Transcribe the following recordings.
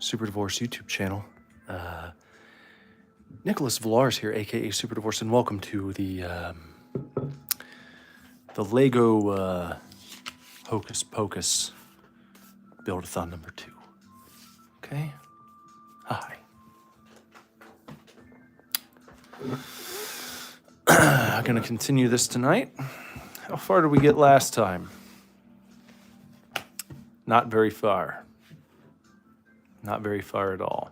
Super Divorce YouTube channel. Nicholas Villars here, aka Super Divorce, and welcome to the Lego Hocus Pocus Build-A-Thon number 2. Okay? Hi. I'm gonna continue this tonight. How far did we get last time? Not very far. Not very far at all.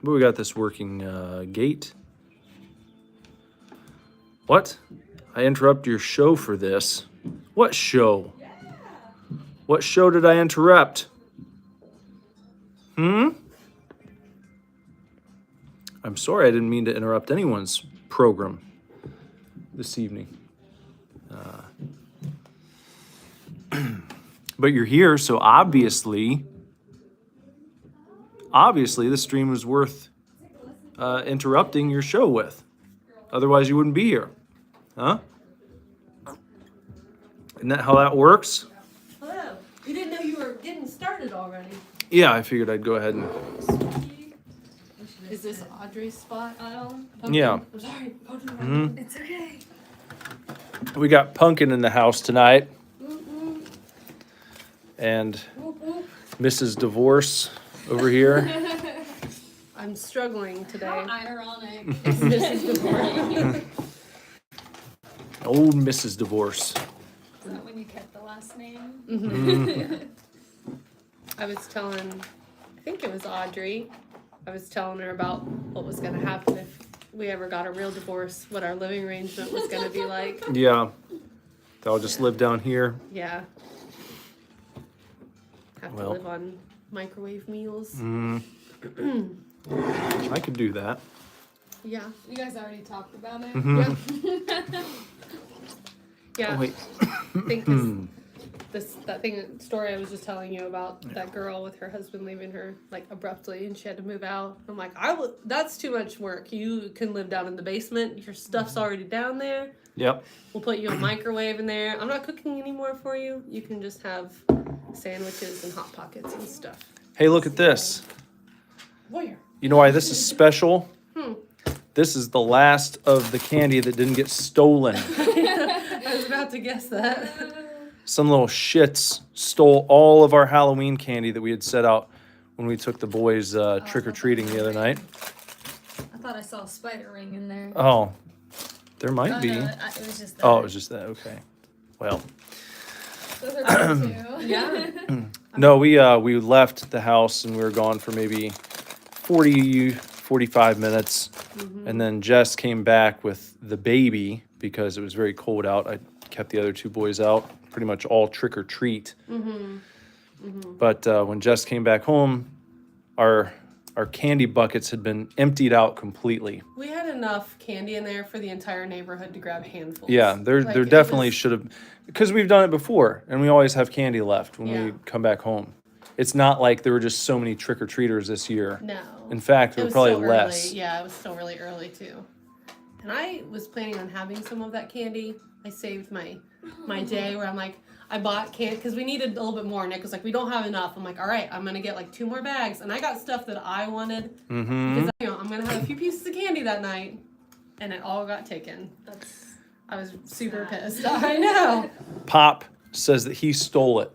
But we got this working gate. What? I interrupt your show for this. What show? What show did I interrupt? I'm sorry, I didn't mean to interrupt anyone's program this evening. But you're here, so obviously the stream was worth interrupting your show with. Otherwise, you wouldn't be here. Huh? Isn't that how that works? Hello. You didn't know you were getting started already. Yeah, I figured I'd go ahead and... Is this Audrey's spot? Yeah. I'm sorry. It's okay. We got Pumpkin in the house tonight. And Mrs. Divorce over here. I'm struggling today. How ironic. It's Mrs. Divorce. Old Mrs. Divorce. Is that when you kept the last name? I was telling, I think it was Audrey. I was telling her about what was going to happen if we ever got a real divorce, what our living arrangement was going to be like. Yeah. They'll just live down here. Yeah. Have to live on microwave meals. I could do that. Yeah. You guys already talked about it. Yeah. Oh, wait. I think that story I was just telling you about, that girl with her husband leaving her like abruptly and she had to move out. I'm like, that's too much work. You can live down in the basement. Your stuff's already down there. Yep. We'll put you a microwave in there. I'm not cooking anymore for you. You can just have sandwiches and Hot Pockets and stuff. Hey, look at this. Where? You know why this is special? This is the last of the candy that didn't get stolen. I was about to guess that. Some little shits stole all of our Halloween candy that we had set out when we took the boys trick-or-treating the other night. I thought I saw a spider ring in there. Oh, there might be. No, it was just that. Oh, it was just that. Okay. Well, Those are good too. Yeah. no, we left the house and we were gone for maybe 45 minutes. And then Jess came back with the baby because it was very cold out. I kept the other two boys out, pretty much all trick or treat. But when Jess came back home, our candy buckets had been emptied out completely. We had enough candy in there for the entire neighborhood to grab handfuls. Yeah, there definitely should have, because we've done it before, and we always have candy left when we come back home. It's not like there were just so many trick-or-treaters this year. No. In fact, there were probably still less. Early. Yeah, it was still really early too. And I was planning on having some of that candy. I saved my day where I'm like, I bought candy because we needed a little bit more. Nick was like, we don't have enough. I'm like, all right, I'm going to get like 2 more bags. And I got stuff that I wanted because I'm going to have a few pieces of candy that night. And it all got taken. I was super pissed. I know. Pop says that he stole it.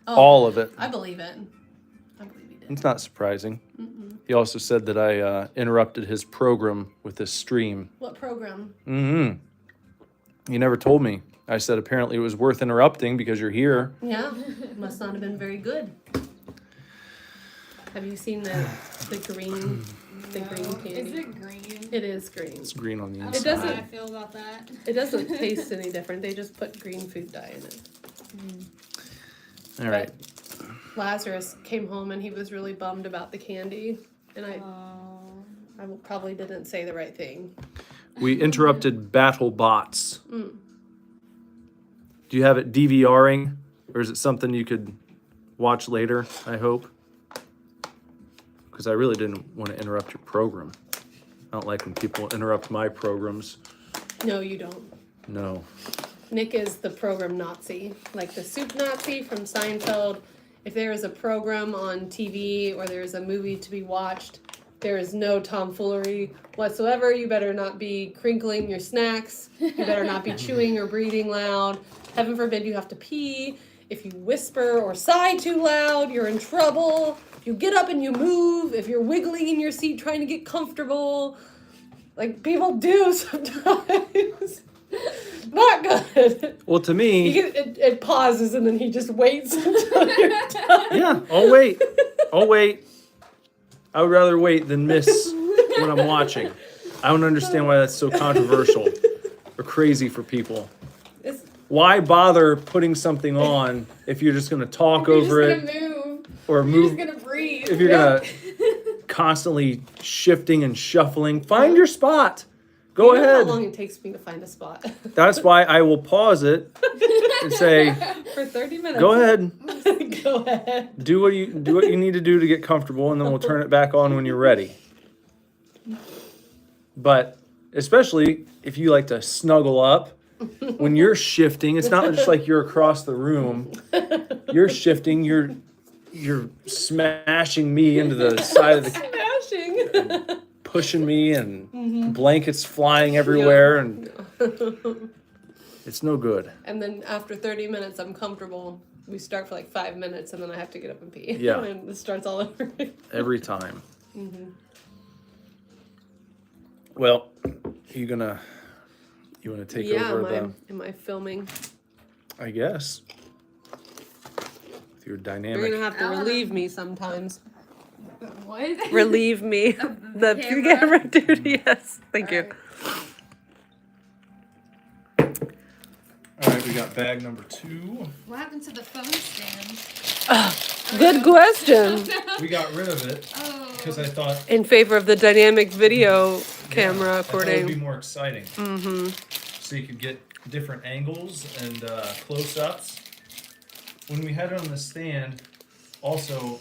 All of it. I believe it. I believe he did. It's not surprising. He also said that I interrupted his program with this stream. What program? He never told me. I said apparently it was worth interrupting because you're here. Yeah, must not have been very good. Have you seen the green candy? Is it green? It is green. It's green on the I inside. don't know doesn't- how I feel about that. It doesn't taste any different. They just put green food dye in it. All right. Lazarus came home and he was really bummed about the candy, and I probably didn't say the right thing. We interrupted Battle Bots. Do you have it DVRing, or is it something you could watch later, I hope? Because I really didn't want to interrupt your program. I don't like when people interrupt my programs. No, you don't. No. Nick is the program Nazi, like the soup Nazi from Seinfeld if there is a program on TV or there is a movie to be watched, there is no tomfoolery whatsoever. You better not be crinkling your snacks. You better not be chewing or breathing loud. Heaven forbid you have to pee. If you whisper or sigh too loud, you're in trouble. If you get up and you move, if you're wiggling in your seat trying to get comfortable, like people do sometimes. Not good. Well, to me, It pauses and then he just waits until you're done. yeah, I'll wait. I'll wait. I would rather wait than miss what I'm watching. I don't understand why that's so controversial or crazy for people. It's, Why bother putting something on if you're just going to talk over You're it just gonna move. or You're move? just gonna breathe. If you're going to constantly shifting and shuffling, find your spot. Go you know ahead. how long it takes me to find a spot? That's why I will pause it and say, For 30 minutes. "Go ahead, Go ahead. do what you need to do to get comfortable, and then we'll turn it back on when you're ready." But especially if you like to snuggle up when you're shifting, it's not just like you're across the room. You're shifting. You're smashing me into the side of the, Smashing. pushing me, and blankets flying everywhere, and it's no good. And then after 30 minutes, I'm comfortable. We start for like 5 minutes, and then I have to get up and pee. Yeah. And it starts all over. Every time. Well, you wanna take over am I filming? I guess. With your You're dynamic. gonna have to relieve me sometimes. What? Relieve me. The camera? camera duty, yes. Thank you. All right, we got bag number 2. What happened to the phone stand? Good question. We got rid of it Oh. because I thought In favor of the dynamic video camera I thought it would be recording. more exciting. Mm-hmm. So you could get different angles and close-ups. When we had it on the stand, also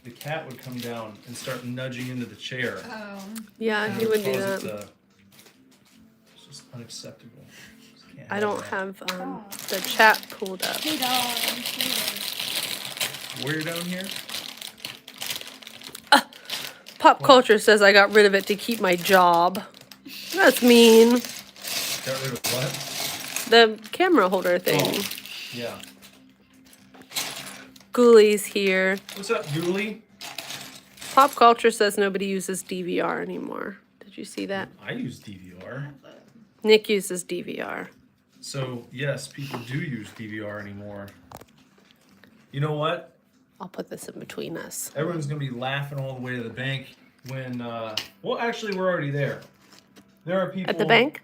the cat would come down and start nudging into the chair. Oh. Yeah, he It would do cause that. it to- It's just unacceptable. Just can't I don't that. have the chat pulled up. Hey, dog. We're down here. Pop culture says I got rid of it to keep my job. That's mean. Got rid of what? The camera holder thing. Oh, yeah. Ghoulies here. What's up, Julie? Pop culture says nobody uses DVR anymore. Did you see that? I use DVR. Nick uses DVR. So, yes, people do use DVR anymore. You know what? I'll put this in between us. Everyone's going to be laughing all the way to the bank when, well, actually, we're already there. There are people At the bank?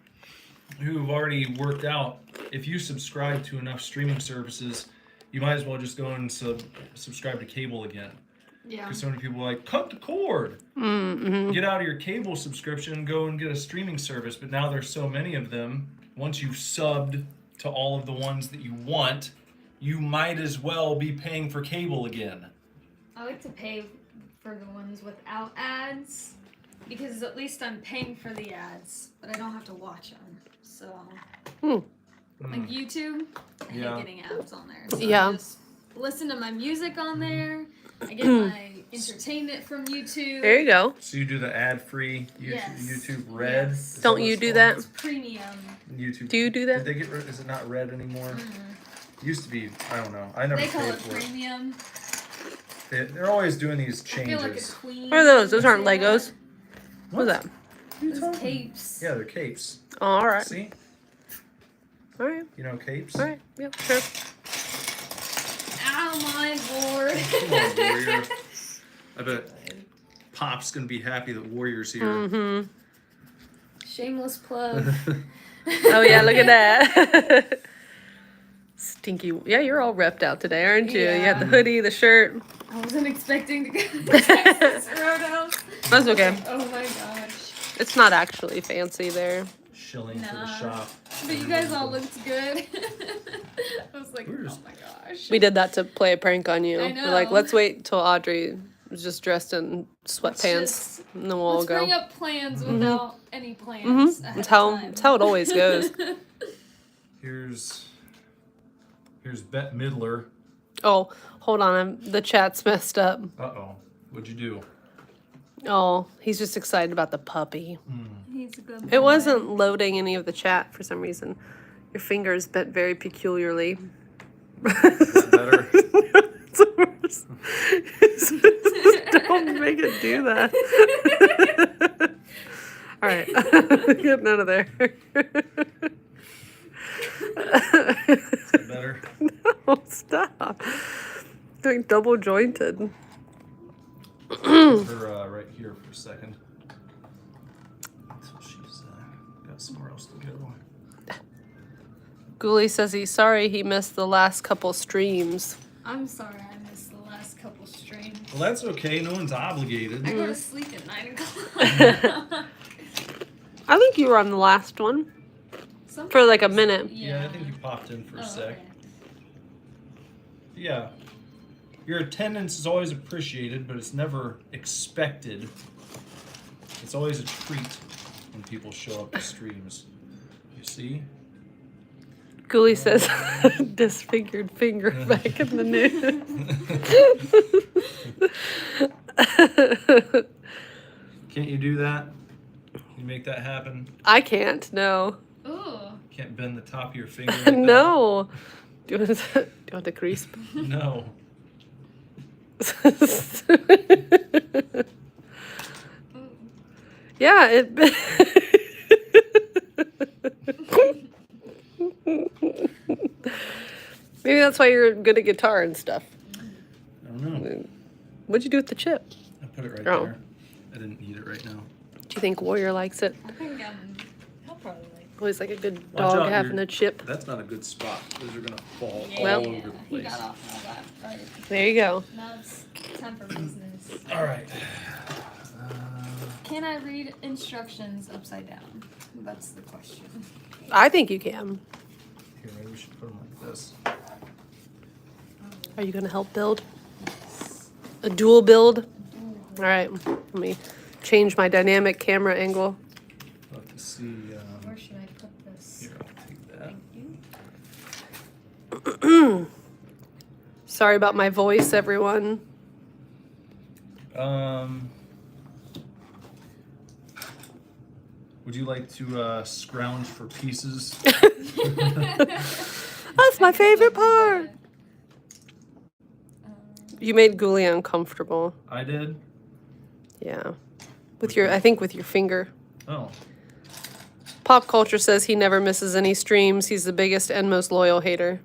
who've already worked out. If you subscribe to enough streaming services, you might as well just go and subscribe to cable again. Yeah. Because so many people are like, cut the cord. Get out of your cable subscription and go and get a streaming service. But now there's so many of them. Once you've subbed to all of the ones that you want, you might as well be paying for cable again. I like to pay for the ones without ads because at least I'm paying for the ads, but I don't have to watch them. So, like YouTube, I Yeah. hate getting ads on there. So Yeah. I just listen to my music on there. I get my entertainment from YouTube. There you go. So you do the ad-free Yes. YouTube Red? Yes. Is that Don't what you it's do called? that? It's premium. YouTube. Do you do Did that? they get rid? Is it not Red anymore? Used to be. I don't know. I never They call paid it for it. premium. They're always doing these I feel like a changes. queen. What are those? Those aren't Say that. Legos. What's that? Those capes. Yeah, they're capes. Oh, all right. See? All right. You know capes? All right. Yep, sure. Ow, my lord. Come on, Warrior. I bet Pop's gonna be happy that Warrior's here. Mm-hmm. Shameless plug. Oh, yeah, look at that. Stinky. Yeah, you're all repped out today, aren't you? You Yeah. got the hoodie, the shirt. I wasn't expecting to go to Texas Roadhouse. That's okay. Oh my gosh. It's not actually fancy there. Shilling for the Nah. shop. But you guys all looked good. I was like, We're oh just- my gosh. We did that to play a prank on you. I We're like, know. let's wait till Audrey is just dressed in Let's sweatpants, just- and then we'll all Let's go. bring up plans without any plans. Mm-hmm. ahead That's of how time. that's how it always goes. Here's Bette Midler. Oh, hold on. The chat's messed up. Uh-oh. What'd you do? Oh, he's just excited about the puppy. He's a good boy. It wasn't loading any of the chat for some reason. Your fingers bent very peculiarly. Is that better? It's the worst. Don't make it do that. All right. Get none of there. Is that better? No, stop. Doing double jointed. Put her right here for a second. Until she's got somewhere else to go. Ghoulie says he's sorry he missed the last couple streams. I'm sorry I missed the last couple streams. Well, that's okay. No one's obligated. I go to sleep at 9 o'clock. I think you were on the last one for like a minute. Yeah, I think you popped in for a sec. Okay. Yeah. Your attendance is always appreciated, but it's never expected. It's always a treat when people show up to streams. You see? Ghoulie says, disfigured finger back in the news. Can't you do that? Can you make that happen? I can't, no. Ooh. Can't bend the top of your finger like that? No. Do you want to crease? No. Yeah, it. Maybe that's why you're good at guitar and stuff. I don't know. What'd you do with the chip? I put it right Oh. there. I didn't eat it right now. Do you think Warrior likes it? I think he'll probably like Always like a good Watch dog out, having you're- a chip. That's not a good spot. Those are gonna fall Well- all over the he place. got off all that. Right. There you go. Now it's time for business. All right. Can I read instructions upside down? That's the question. I think you can. Here, maybe we should put them like this. Are you going to help build? A dual build? All right. Let me change my dynamic camera angle. I'll have to see. Where should I put this? Here, I'll take that. Thank you. Sorry about my voice, everyone. Would you like to scrounge for pieces? That's my favorite part. You made Ghoulie uncomfortable. I did. Yeah. With your, I think with your finger. Oh, Pop Culture says he never misses any streams. He's the biggest and most loyal hater.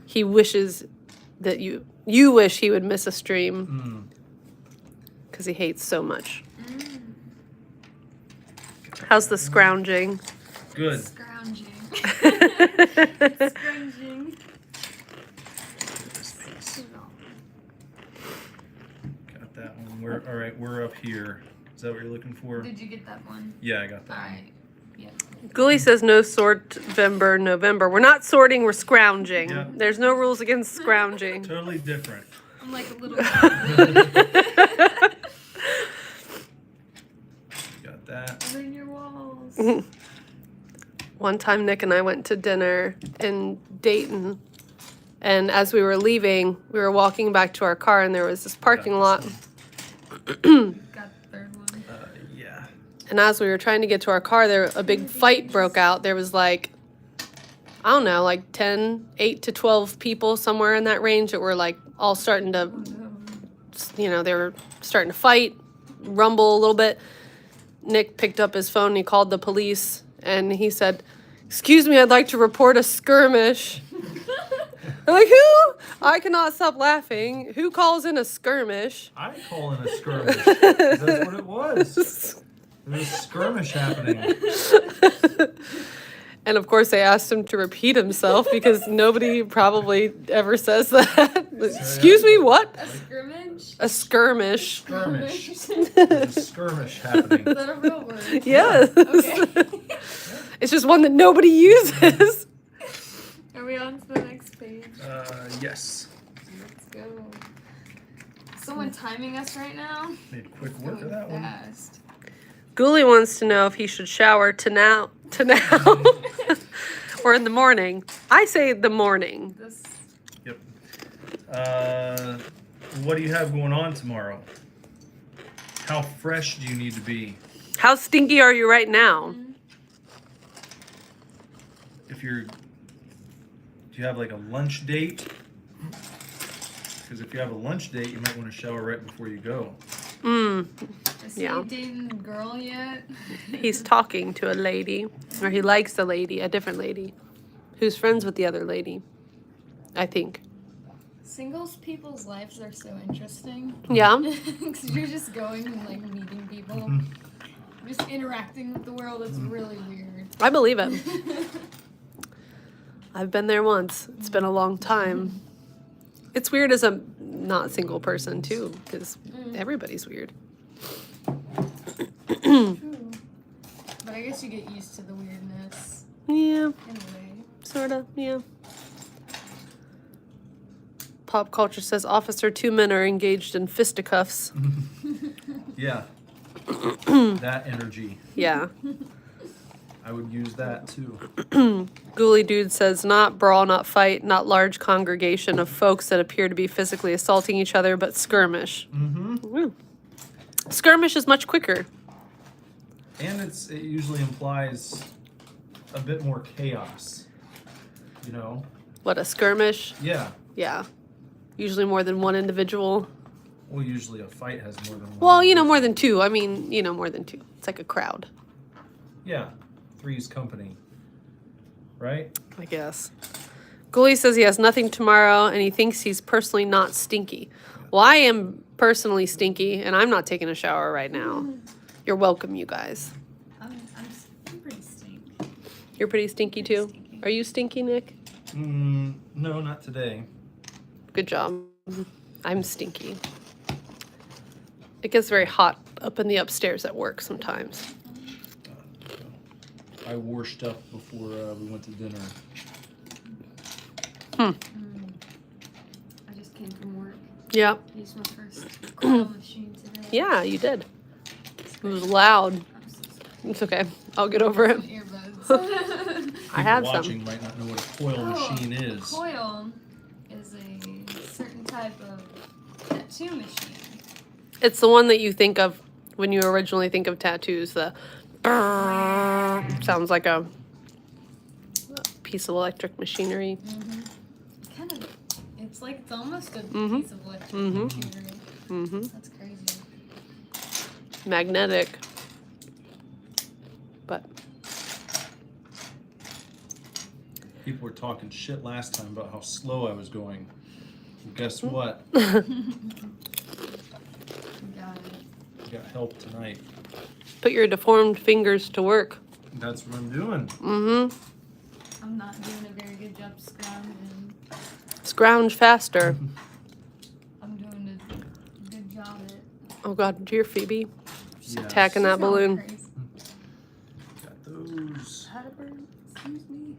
He wishes that you wish he would miss a stream because he hates so much. How's the scrounging? good. Scrounging. Scrounging. This piece. Got that one. We're all right. We're up here. Is that what you're looking for? Did you get that one? Yeah, I got that. Alright. Yeah. Ghoulie says no Sortvember November. We're not sorting, we're scrounging. Yeah. There's no rules against scrounging. Totally different. I'm like a little. Got that. in your walls. One time Nick and I went to dinner in Dayton, and as we were leaving, we were walking back to our car, and there was this parking lot. Got Got the third one. Yeah. And as we were trying to get to our car, a big fight broke out. There was like, I don't know, like 8 to 12 people, somewhere in that range, that were like all starting to, they were starting to fight, rumble a little bit. Nick picked up his phone and he called the police and he said, "Excuse me, I'd like to report a skirmish." I'm like, who? I cannot stop laughing. Who calls in a skirmish? I call in a skirmish. 'Cause that's what it was. There was a skirmish happening. And of course, they asked him to repeat himself because nobody probably ever says that. Excuse me, what? A scrimmage? A skirmish. Skirmish. There's a skirmish happening. Is that a real word? Yes. Okay. It's just one that nobody uses. Are we on to the next page? Yes. Let's go. Someone timing us right now? Made quick work of that one. Fast. Ghoulie wants to know if he should shower to now, or in the morning. I say the morning. This. Yep. What do you have going on tomorrow? How fresh do you need to be? How stinky are you right now? If you're, do you have like a lunch date? Because if you have a lunch date, you might want to shower right before you go. Is he dating a girl yet? He's talking to a lady, or he likes a lady, a different lady, who's friends with the other lady, I think. Singles people's lives are so interesting. Yeah. Because you're just going and like meeting people, just interacting with the world. It's really weird. I believe it. I've been there once. It's been a long time. It's weird as a not single person too, because everybody's weird. True. But I guess you get used to the weirdness. Yeah, In a way. sorta, yeah. Pop culture says Officer 2 men are engaged in fisticuffs. Yeah. That energy. Yeah. I would use that too. Ghoulie Dude says not brawl, not fight, not large congregation of folks that appear to be physically assaulting each other, but skirmish. Mm-hmm. Skirmish is much quicker. And it usually implies a bit more chaos. You know? What, a skirmish? Yeah. Yeah. Usually more than one individual. Well, usually a fight has more than one. Well, you know, more than two. I mean, you know, more than two. It's like a crowd. Yeah. Three's company. Right? I guess. Ghoulie says he has nothing tomorrow and he thinks he's personally not stinky. Well, I am personally stinky and I'm not taking a shower right now. You're welcome, you guys. I'm pretty stink. You're pretty stinky too? Stinky. Are you stinky, Nick? No, not today. Good job. I'm stinky. It gets very hot up in the upstairs at work sometimes. I washed up before we went to dinner. I just came from work. Yeah. I used my first coil machine today. Yeah, you did. It was loud. I'm so sorry. It's okay. I'll get over it. Earbuds. I have People watching some. might not know what a coil machine is. Coil is a certain type of tattoo machine. It's the one that you think of when you originally think of tattoos. The sounds like a piece of electric machinery. Kind of. It's like it's almost a Mhm. piece of electric Mhm. machinery. Mm-hmm. That's crazy. Magnetic. But People were talking shit last time about how slow I was going. Well, guess what? Got it. I got help tonight. put your deformed fingers to work. That's what I'm doing. Mm-hmm. I'm not doing a very good job scrounging. Scrounge faster. I'm doing a good job at it. Oh God, dear Phoebe. Just Yes. attacking that She's going balloon. crazy. Got those. Hatterburn, excuse me.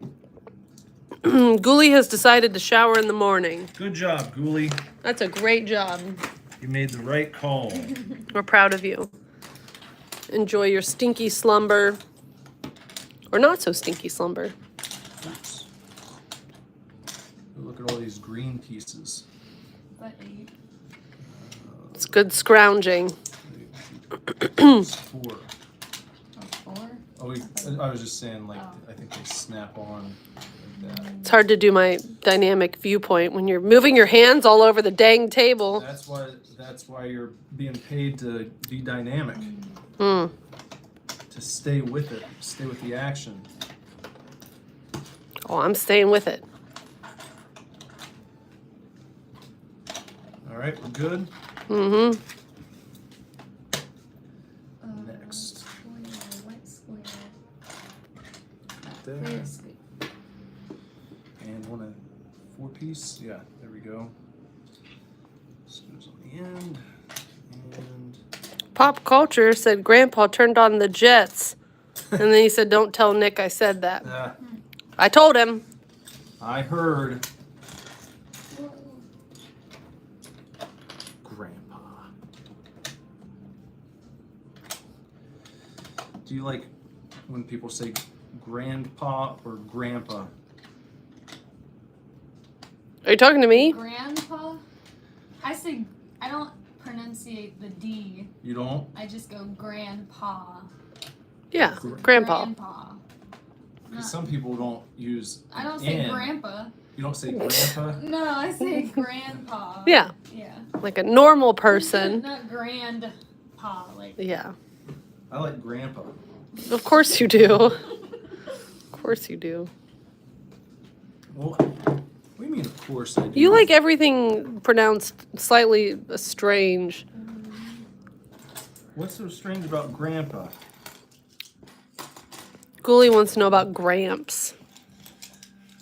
Ghoulie has decided to shower in the morning. Good job, Ghoulie. That's a great job. You made the right call. We're proud of you. Enjoy your stinky slumber. Or not so stinky slumber. Oops. Look at all these green pieces. But 8. It's good scrounging. It's 4. Oh, 4? Oh, I was just saying, like, I think they snap on like that. It's hard to do my dynamic viewpoint when you're moving your hands all over the dang table. That's why you're being paid to be dynamic. Hmm. To stay with it. Stay with the action. Oh, I'm staying with it. All right, we're good. Mm-hmm. Next. Square, white square. There. Clear square. And one a 4-piece. Yeah, there we go. Screws on the end. And Pop culture said Grandpa turned on the jets. And then he said, don't tell Nick I said that. I told him. I heard. Grandpa. Do you like when people say grandpa or grandpa? Are you talking to me? Grandpa. I don't pronunciate the D. You don't? I just go grandpa. Yeah, grandpa. Grandpa. Because some people don't use. I don't say N. grandpa. You don't say grandpa? No, I say grandpa. Yeah, Yeah. like a normal person. Not grandpa. Like. Yeah, I like grandpa. of course you do. Of course you do. Well, what do you mean, of course I do? You like everything pronounced slightly strange. What's so strange about grandpa? Ghoulie wants to know about Gramps.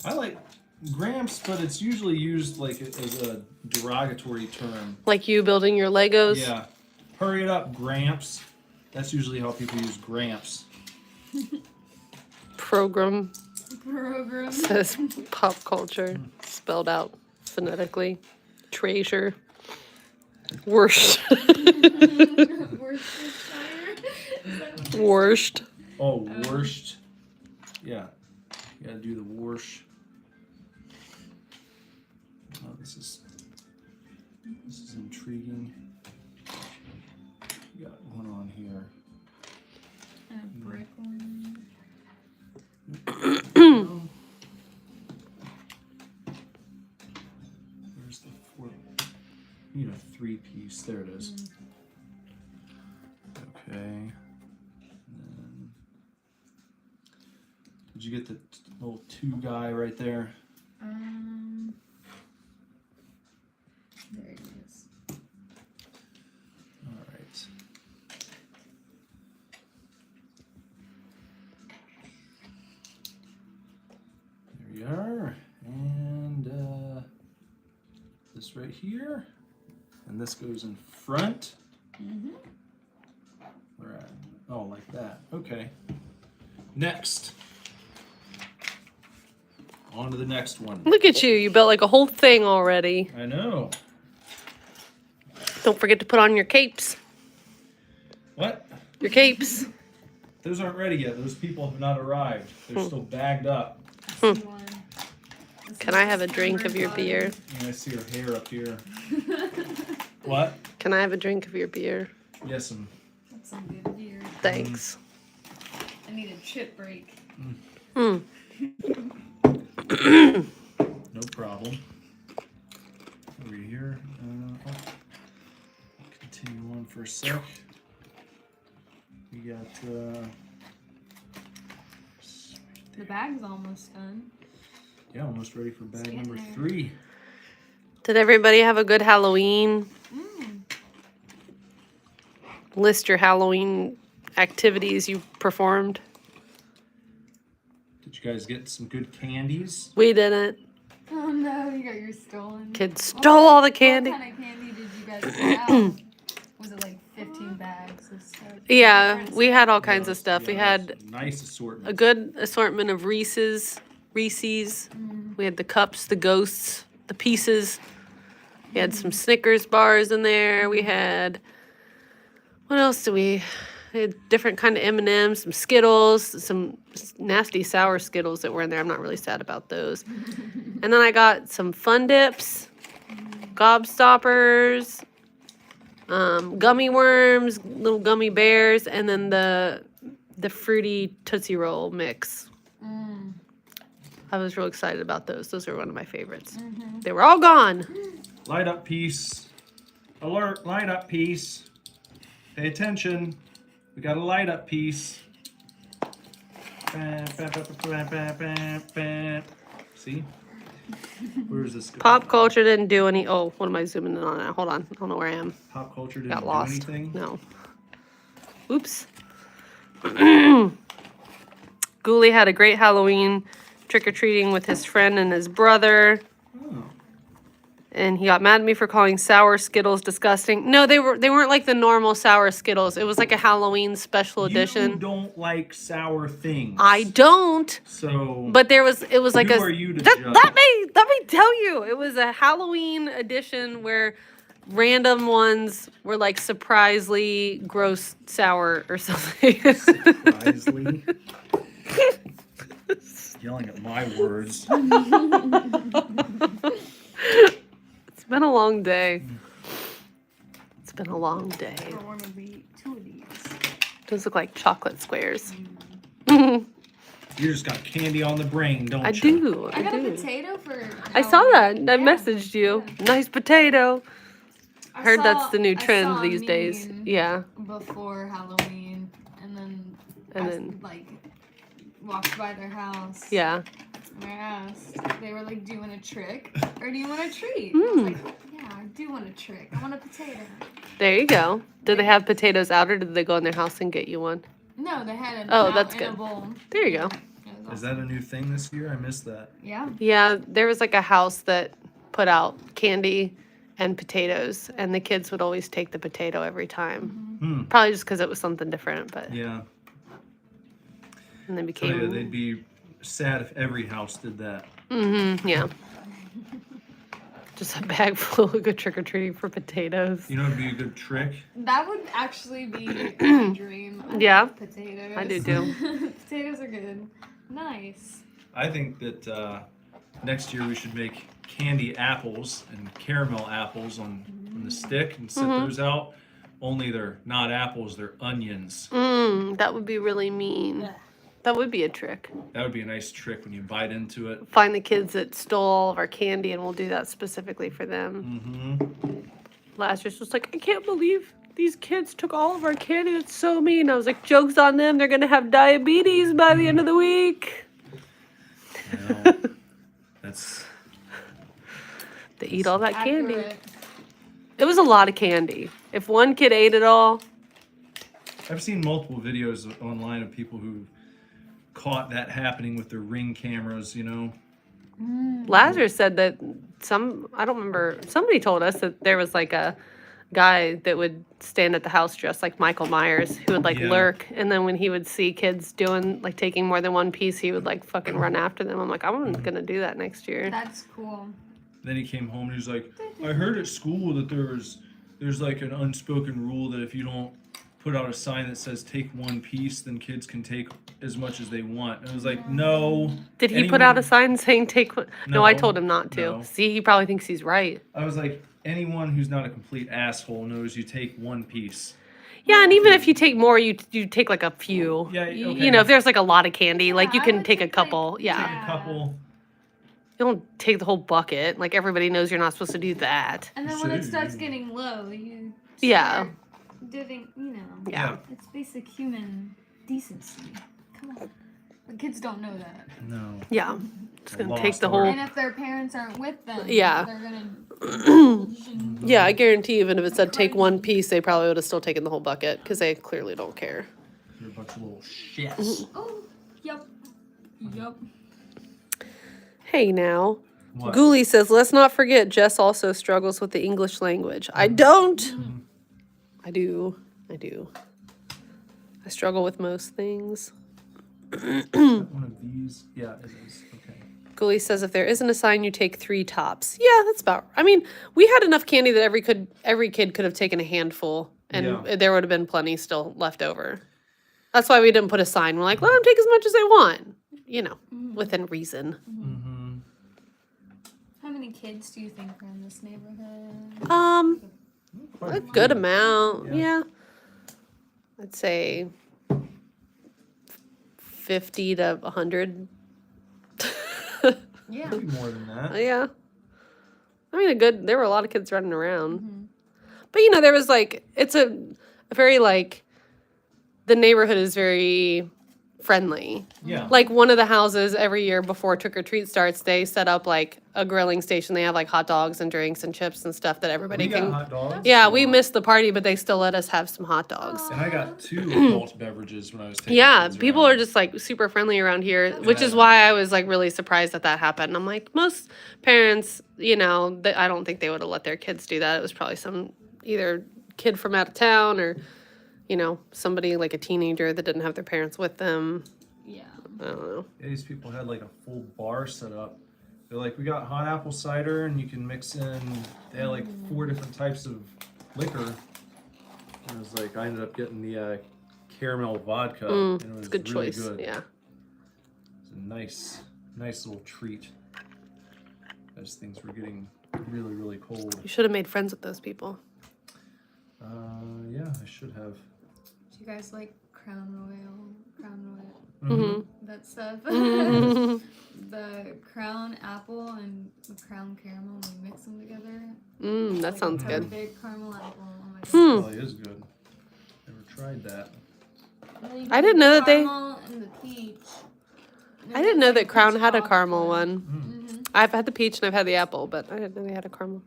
I like Gramps, but it's usually used like as a derogatory term. Like you building your Legos? Yeah. Hurry it up, Gramps. That's usually how people use Gramps. Program says pop culture, spelled out phonetically. Treasure. Worst. Worst. Oh, worst. Yeah. You gotta do the worst. Oh, this is intriguing. You got one on here. And a brick one. Where's the four? You need a 3-piece. There it is. Okay. And then, did you get the little 2 guy right there? There it is. All right. There we are. And this right here. And this goes in front. Where at? Oh, like that. Okay. Next. On to the next one. Look at you. You built like a whole thing already. I know. Don't forget to put on your capes. What? Your capes. Those aren't ready yet. Those people have not arrived. They're still bagged up. I see one. Can I have a drink of your beer? And I see her hair up here. What? Can I have a drink of your beer? Yes, That's some good beer. Thanks. I need a chip break. Mm. no problem. Over here. Continue on for a sec. We got. The bag's almost done. Yeah, almost ready for bag getting number there. 3. Did everybody have a good Halloween? List your Halloween activities you performed. Did you guys get some good candies? We didn't. Oh no, you got yours stolen. Kids stole all the candy. What kind of candy did you guys get out? Was it like 15 bags of stuff? Yeah, we had all kinds of stuff. We Yeah, had nice assortment. a good assortment of Reese's. We had the cups, the ghosts, the pieces. We had some Snickers bars in there. We had, what else do we had different kind of M&Ms, some Skittles, some nasty sour Skittles that were in there. I'm not really sad about those. And then I got some Fun Dips, Gobstoppers, gummy worms, little gummy bears, and then the fruity Tootsie Roll mix. I was real excited about those. Those are one of my favorites. They were all gone. Light up piece. Alert, light up piece. Pay attention. We got a light up piece. See? Where is this going? Pop culture didn't do any. Oh, what am I zooming in on now? Hold on. I don't know where I am. Pop culture didn't Got do lost. anything? No. Oops. Ghoulie had a great Halloween trick-or-treating with his friend and his brother. Oh. And he got mad at me for calling sour Skittles disgusting. No, they weren't like the normal sour Skittles. It was like a Halloween special edition. You don't like sour things. I don't. So. But it was like who are you to let judge? me tell you. It was a Halloween edition where random ones were like surprisingly gross sour or something. Surprisingly. Yelling at my words. been a long day. It's been a long day. I want to eat 2 of these. Those look like chocolate squares. You just got candy on the brain, don't I you? do. I got a do. potato for. I saw that. Halloween. I Yeah. messaged you. Nice potato. I Heard that's saw- the new I trend saw these days. meme Yeah. Before Halloween, and then like walked by their house. Yeah. And I asked, they were like, "Do you want a trick or do you want a treat?" And I was like, "Yeah, I do want a trick. I want a potato." There you go. Did they have potatoes out, or did they go in their house and get you one? No, they had it. Oh, that's in a good. bowl. There you go. It was Is that a new thing this year? I missed that. Yeah. Yeah, there was like a house that put out candy and potatoes, and the kids would always take the potato every time. Probably just because it was something different, but Yeah. and then Oh, became yeah, they'd be sad if every house did that. yeah. Just a bag full of good trick or treating for potatoes. You know, it'd be a good trick. That would actually be my dream. I Yeah. love potatoes. I do too. Potatoes are good. Nice. I think that next year we should make candy apples and caramel apples on the stick and set those out. Only they're not apples, they're onions. That would be really mean. Yeah. That would be a trick. That would be a nice trick when you bite into it. Find the kids that stole all of our candy, and we'll do that specifically for them. Lazarus was like, I can't believe these kids took all of our candy. That's so mean. I was like, joke's on them. They're going to have diabetes by the end of the week. Well, that's They eat all that candy. Accurate. It was a lot of candy. If one kid ate it all, I've seen multiple videos online of people who caught that happening with their Ring cameras, you know. Lazarus said that I don't remember, somebody told us that there was like a guy that would stand at the house dressed like Michael Myers who would like Yeah. lurk, and then when he would see kids doing like taking more than one piece, he would like fucking run after them. I'm like, I'm gonna do that next year. That's cool. Then he came home and he was like, I heard at school that there's like an unspoken rule that if you don't put out a sign that says take one piece, then kids can take as much as they want. And I was like, no. Did he put out a anyone- sign saying take one? No, I No, told him not to. no. See, he probably thinks he's right. I was like, anyone who's not a complete asshole knows you take one piece. Yeah, and even if you take more, you take like a few. Yeah, You okay. know, if there's like a lot of candy, like you I can would take a take, like, couple. Yeah. Take a couple. You don't take the whole bucket. Like everybody knows you're not supposed to do that. And then when it So- starts getting low, you Yeah. start doing, you know. Yeah. It's basic human decency. Come on. The kids don't know that. No. Yeah. Just A gonna lost take the art. whole. And if their parents aren't with them, Yeah. they're gonna. Yeah, I guarantee even if it said take one piece, they probably would have still taken the whole bucket because they clearly don't care. You're a bunch of little shits. Oh, yep. Yep. Hey now. What? Ghoulie says, let's not forget Jess also struggles with the English language. I don't. I do. I struggle with most things. One of these? Yeah, it is. Okay. Ghoulie says, if there isn't a sign, you take 3 tops. Yeah, that's about. I mean, we had enough candy that every kid could have taken a handful, and Yeah. there would have been plenty still left over. That's why we didn't put a sign. We're like, let them take as much as they want, you know, within reason. How many kids do you think are in this neighborhood? Quite A few. good amount. Yeah. Yeah. I'd say 50 to 100. Yeah. Maybe more than that. Yeah. I mean, there were a lot of kids running around. But, you know, there was like, it's a very like, the neighborhood is very friendly. Yeah. Like one of the houses every year before trick or treat starts, they set up like a grilling station. They have like hot dogs and drinks and chips and stuff that everybody We got can. hot dogs. Yeah, we missed the party, but they still let us have some hot dogs. And I got 2 adult beverages when I was taking Yeah, kids people around. are just like super friendly around here, which is Yeah. why I was like really surprised that happened. I'm like, most parents, you know, I don't think they would have let their kids do that. It was probably some either kid from out of town or, you know, somebody like a teenager that didn't have their parents with them. Yeah. I don't know. Yeah, these people had like a full bar set up. They're like, we got hot apple cider, and you can mix in. They had like 4 different types of liquor. And it was like, I ended up getting the caramel vodka. and it was It's a good really choice. Good. Yeah. It's a nice little treat. Those things were getting really, really cold. You should have made friends with those people. Yeah, I should have. Do you guys like Crown Royal? Mm-hmm. That stuff. Mm-hmm. The Crown apple and the Crown caramel, we mix them together. That Like sounds a good. perfect caramel apple. Oh my god. Probably is good. Never tried that. And then you I do didn't the know that they- caramel and the peach. And I didn't that's know like that Crown peach had a caramel popcorn. one. Mm-hmm. I've had the peach and I've had the apple, but I didn't know they had a caramel.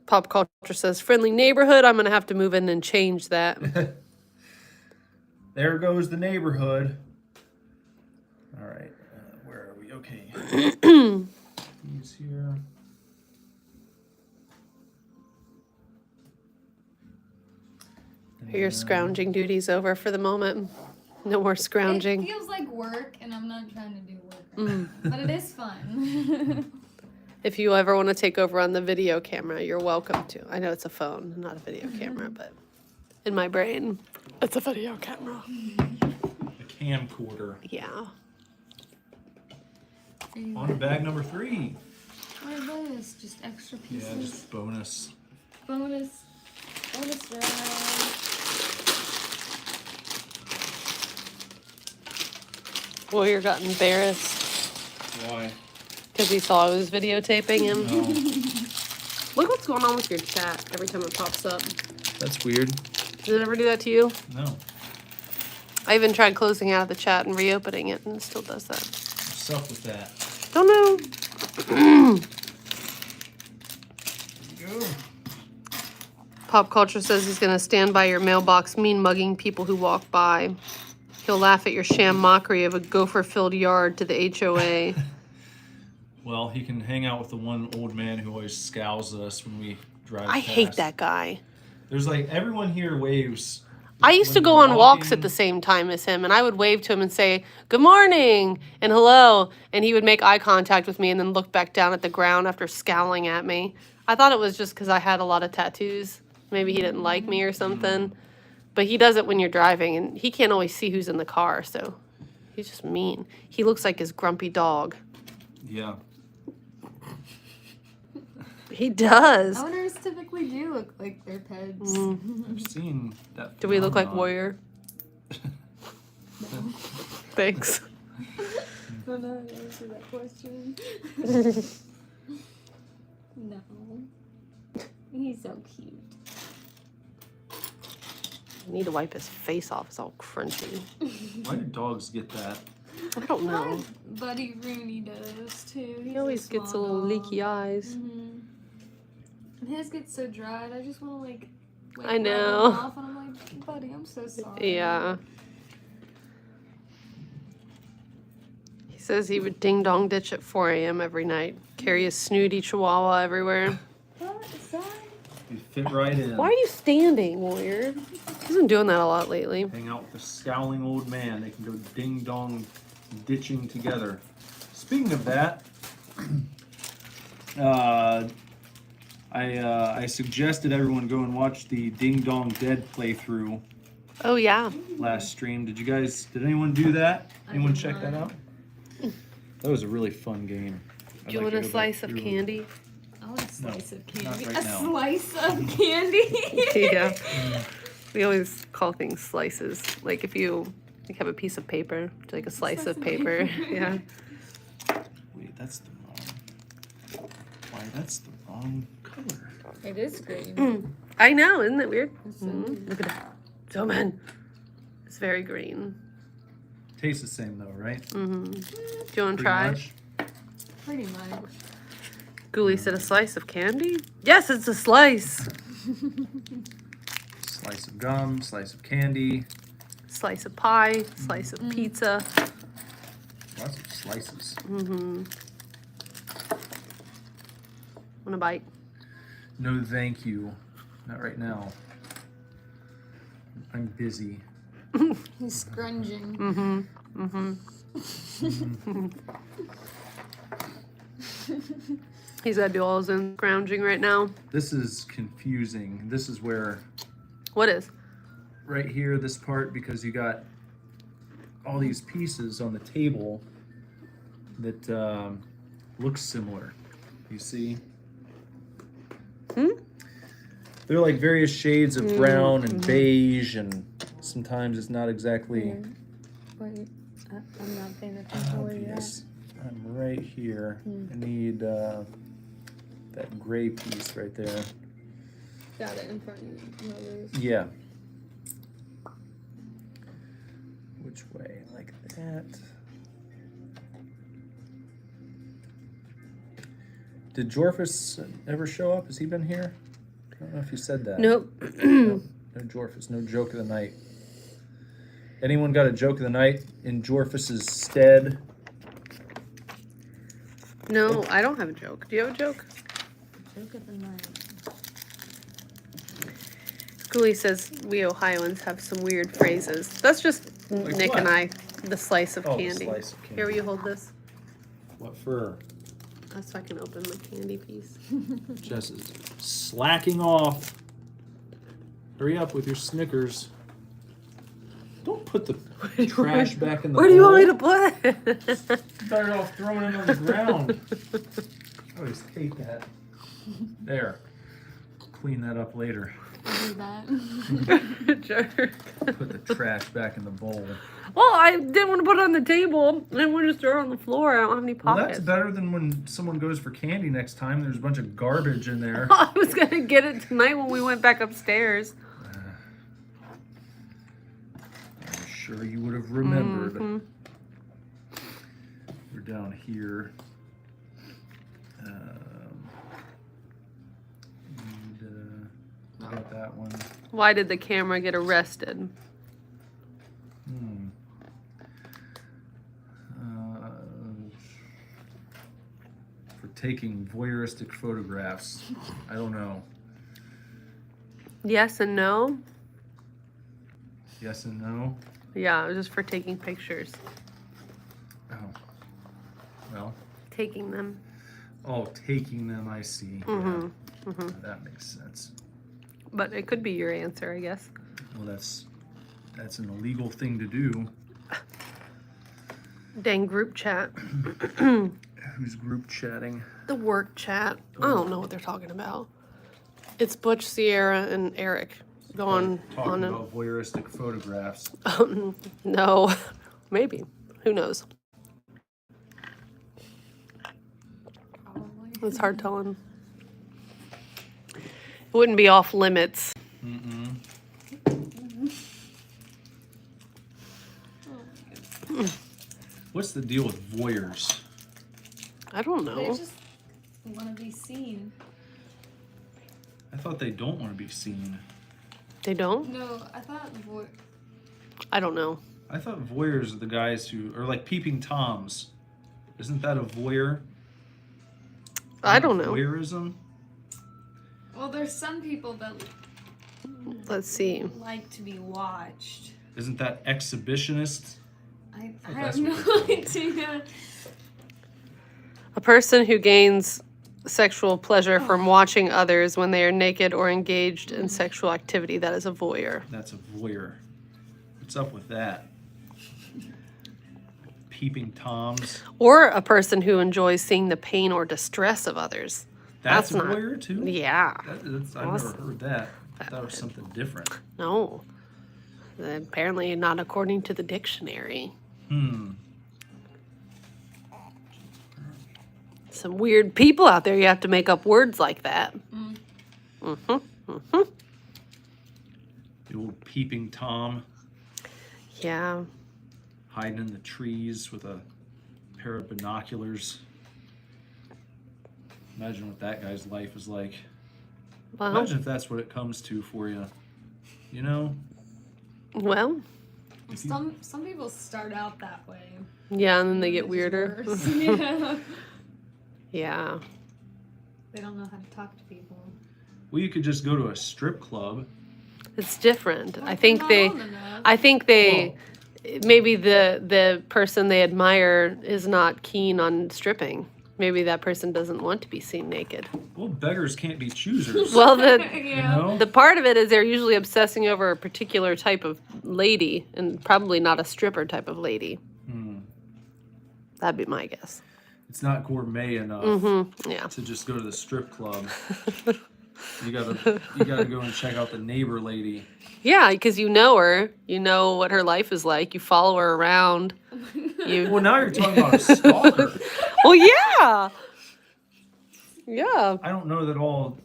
Pop Culture says, friendly neighborhood. I'm going to have to move in and change that. There goes the neighborhood. All right, where are we? Okay. These here. Are your scrounging duties over for the moment? No more scrounging. It feels like work, and I'm not trying to do work right now. But it is fun. If you ever want to take over on the video camera, you're welcome to. I know it's a phone, not a video camera, but in my brain, it's a video camera. A camcorder. Yeah. On to bag number 3. What are those? Just extra pieces? Yeah, just bonus. Bonus round. Warrior got embarrassed Why? because he saw I was videotaping him. No, Look what's going on with your chat every time it pops up. that's weird. Does it ever do that to you? No. I even tried closing out of the chat and reopening it, and it still does that. What's up with that? Don't know. Go. Pop Culture says he's going to stand by your mailbox, mean mugging people who walk by. He'll laugh at your sham mockery of a gopher-filled yard to the HOA. Well, he can hang out with the one old man who always scowls at us when we drive I past. hate that guy. There's like, everyone here waves. I used to when go you're on walks walking. at the same time as him, and I would wave to him and say, good morning, and hello, and he would make eye contact with me and then look back down at the ground after scowling at me. I thought it was just because I had a lot of tattoos. Maybe he didn't like me or something. But he does it when you're driving, and he can't always see who's in the car, so he's just mean. He looks like his grumpy dog. Yeah. He does. Owners typically do look like their pets. I've seen that. Do we look like phenomenon. Warrior? Thanks. Don't know how to answer that question. No. He's so cute. I need to wipe his face off. It's all crunchy. Why do dogs get that? I don't know. Buddy Rooney does too. He always gets a little leaky eyes. Mm-hmm. And his gets so dry, and I just want to like I rub know. him off, and I'm like, buddy, I'm so sorry. Yeah. He says he would ding dong ditch at 4 a.m. every night. Carry a snooty chihuahua everywhere. What is that? You fit right in. Why are you standing, Warrior? He's been doing that a lot lately. Hang out with the scowling old man. They can go ding dong ditching together. Speaking of that, I suggested everyone go and watch the Ding Dong Dead playthrough Oh, yeah. last stream. Did anyone do that? Anyone did check that not. out? That was a really fun game. Do you want a slice of candy? I want a slice of candy. right a now. slice of candy. Yeah. We always call things slices. Like if you have a piece of paper, like a slice of paper. Yeah. Wait, that's the wrong. Why, that's the wrong color. It is green. I know, isn't it weird? It's so Mhm. Look at that. So man. It's very green. Tastes the same though, right? Mm-hmm. Do you want to Pretty try? much. Pretty much. Ghoulie said a slice of candy? Yes, it's a slice. Slice of gum, slice of candy, Slice of pie, slice of pizza. lots of slices. Mm-hmm. Want a bite? No, thank you. Not right now. I'm busy. He's scrunging. Mm-hmm. Mm-hmm. He's got to do all his own scrounging right now. This is confusing. This is where, What is? right here, this part, because you got all these pieces on the table that looks similar. You see? Hmm? They're like various shades of brown and beige, and sometimes it's not exactly I'm not paying attention where you're at. obvious. I'm right here. I need that gray piece right there. Got it in front of you. Yeah. Which way? Like that. Did Jorphus ever show up? Has he been here? I don't know if you said that. Nope. No Jorphus, no joke of the night. Anyone got a joke of the night in Jorphus's stead? No, I don't have a joke. Do you have a joke? Joke of the night. Schoolie says we Ohioans have some weird phrases. That's just Like Nick what? and I. The slice of Oh, the candy. slice of candy. Here, will you hold this? What for? So I can open my candy piece. Jess is slacking off. Hurry up with your Snickers. Don't put the trash back in the bowl. Where do you want me to put it? Better off throwing it on the ground. I always hate that. There. Clean that up later. Do that. Jerk. Put the trash back in the bowl. Well, I didn't want to put it on the table. I didn't want to just throw it on the floor. I don't have any Well, pockets. that's better than when someone goes for candy next time. There's a bunch of garbage in there. I was going to get it tonight when we went back upstairs. I'm sure you would have remembered. Mhm. We're down here. I got that one. Why did the camera get arrested? For taking voyeuristic photographs. I don't know. Yes and no? Yes and no? Yeah, it was just for taking pictures. Oh. Well. Taking them. Oh, taking them, I see. Mhm. Yeah. Mhm. That makes sense. But it could be your answer, I guess. Well, that's an illegal thing to do. Dang group chat. Who's group chatting? The work chat. I don't know what they're talking about. It's Butch, Sierra, and Eric going Talking on. about voyeuristic photographs. No, maybe. Who knows? Probably. It's hard telling. It wouldn't be off limits. Mm-mm. What's the deal with voyeurs? I don't They know. just want to be seen. I thought they don't want to be seen. They don't? No, I thought I don't know. I thought voyeurs are the guys who are like peeping toms. Isn't that a voyeur? I don't know. Voyeurism? well, there's some people that Let's see. like to be watched. Isn't that exhibitionist? I Oh, have that's no what it's idea. A person who gains sexual pleasure from watching others when they are naked or engaged in sexual activity. That is a voyeur. That's a voyeur. What's up with that? Peeping toms. Or a person who enjoys seeing the pain or distress of others. That's a not- voyeur too? Yeah. I've never heard that. I thought it was something different. No. Apparently not according to the dictionary. Some weird people out there. You have to make up words like that. The old peeping tom Yeah. hiding in the trees with a pair of binoculars. Imagine what that guy's life is like. Well, Imagine if that's what it comes to for you. You know? well, If you- Some people start out that way. yeah, and then they get Which is weirder. worse. Yeah. Yeah. They don't know how to talk to people. Well, you could just go to a strip club. It's different. Well, I if think they're they not old enough. I think they maybe the person they admire is not keen on stripping. Maybe that person doesn't want to be seen naked. Well, beggars can't be choosers. Well, the you Yeah. know? the part of it is they're usually obsessing over a particular type of lady and probably not a stripper type of lady. That'd be my guess. it's not gourmet enough Yeah. to just go to the strip club. You gotta go and check out the neighbor lady. Yeah, because you know her. You know what her life is like. You follow her around. Well, now you're talking about a stalker. Well, yeah. Yeah. I don't know that all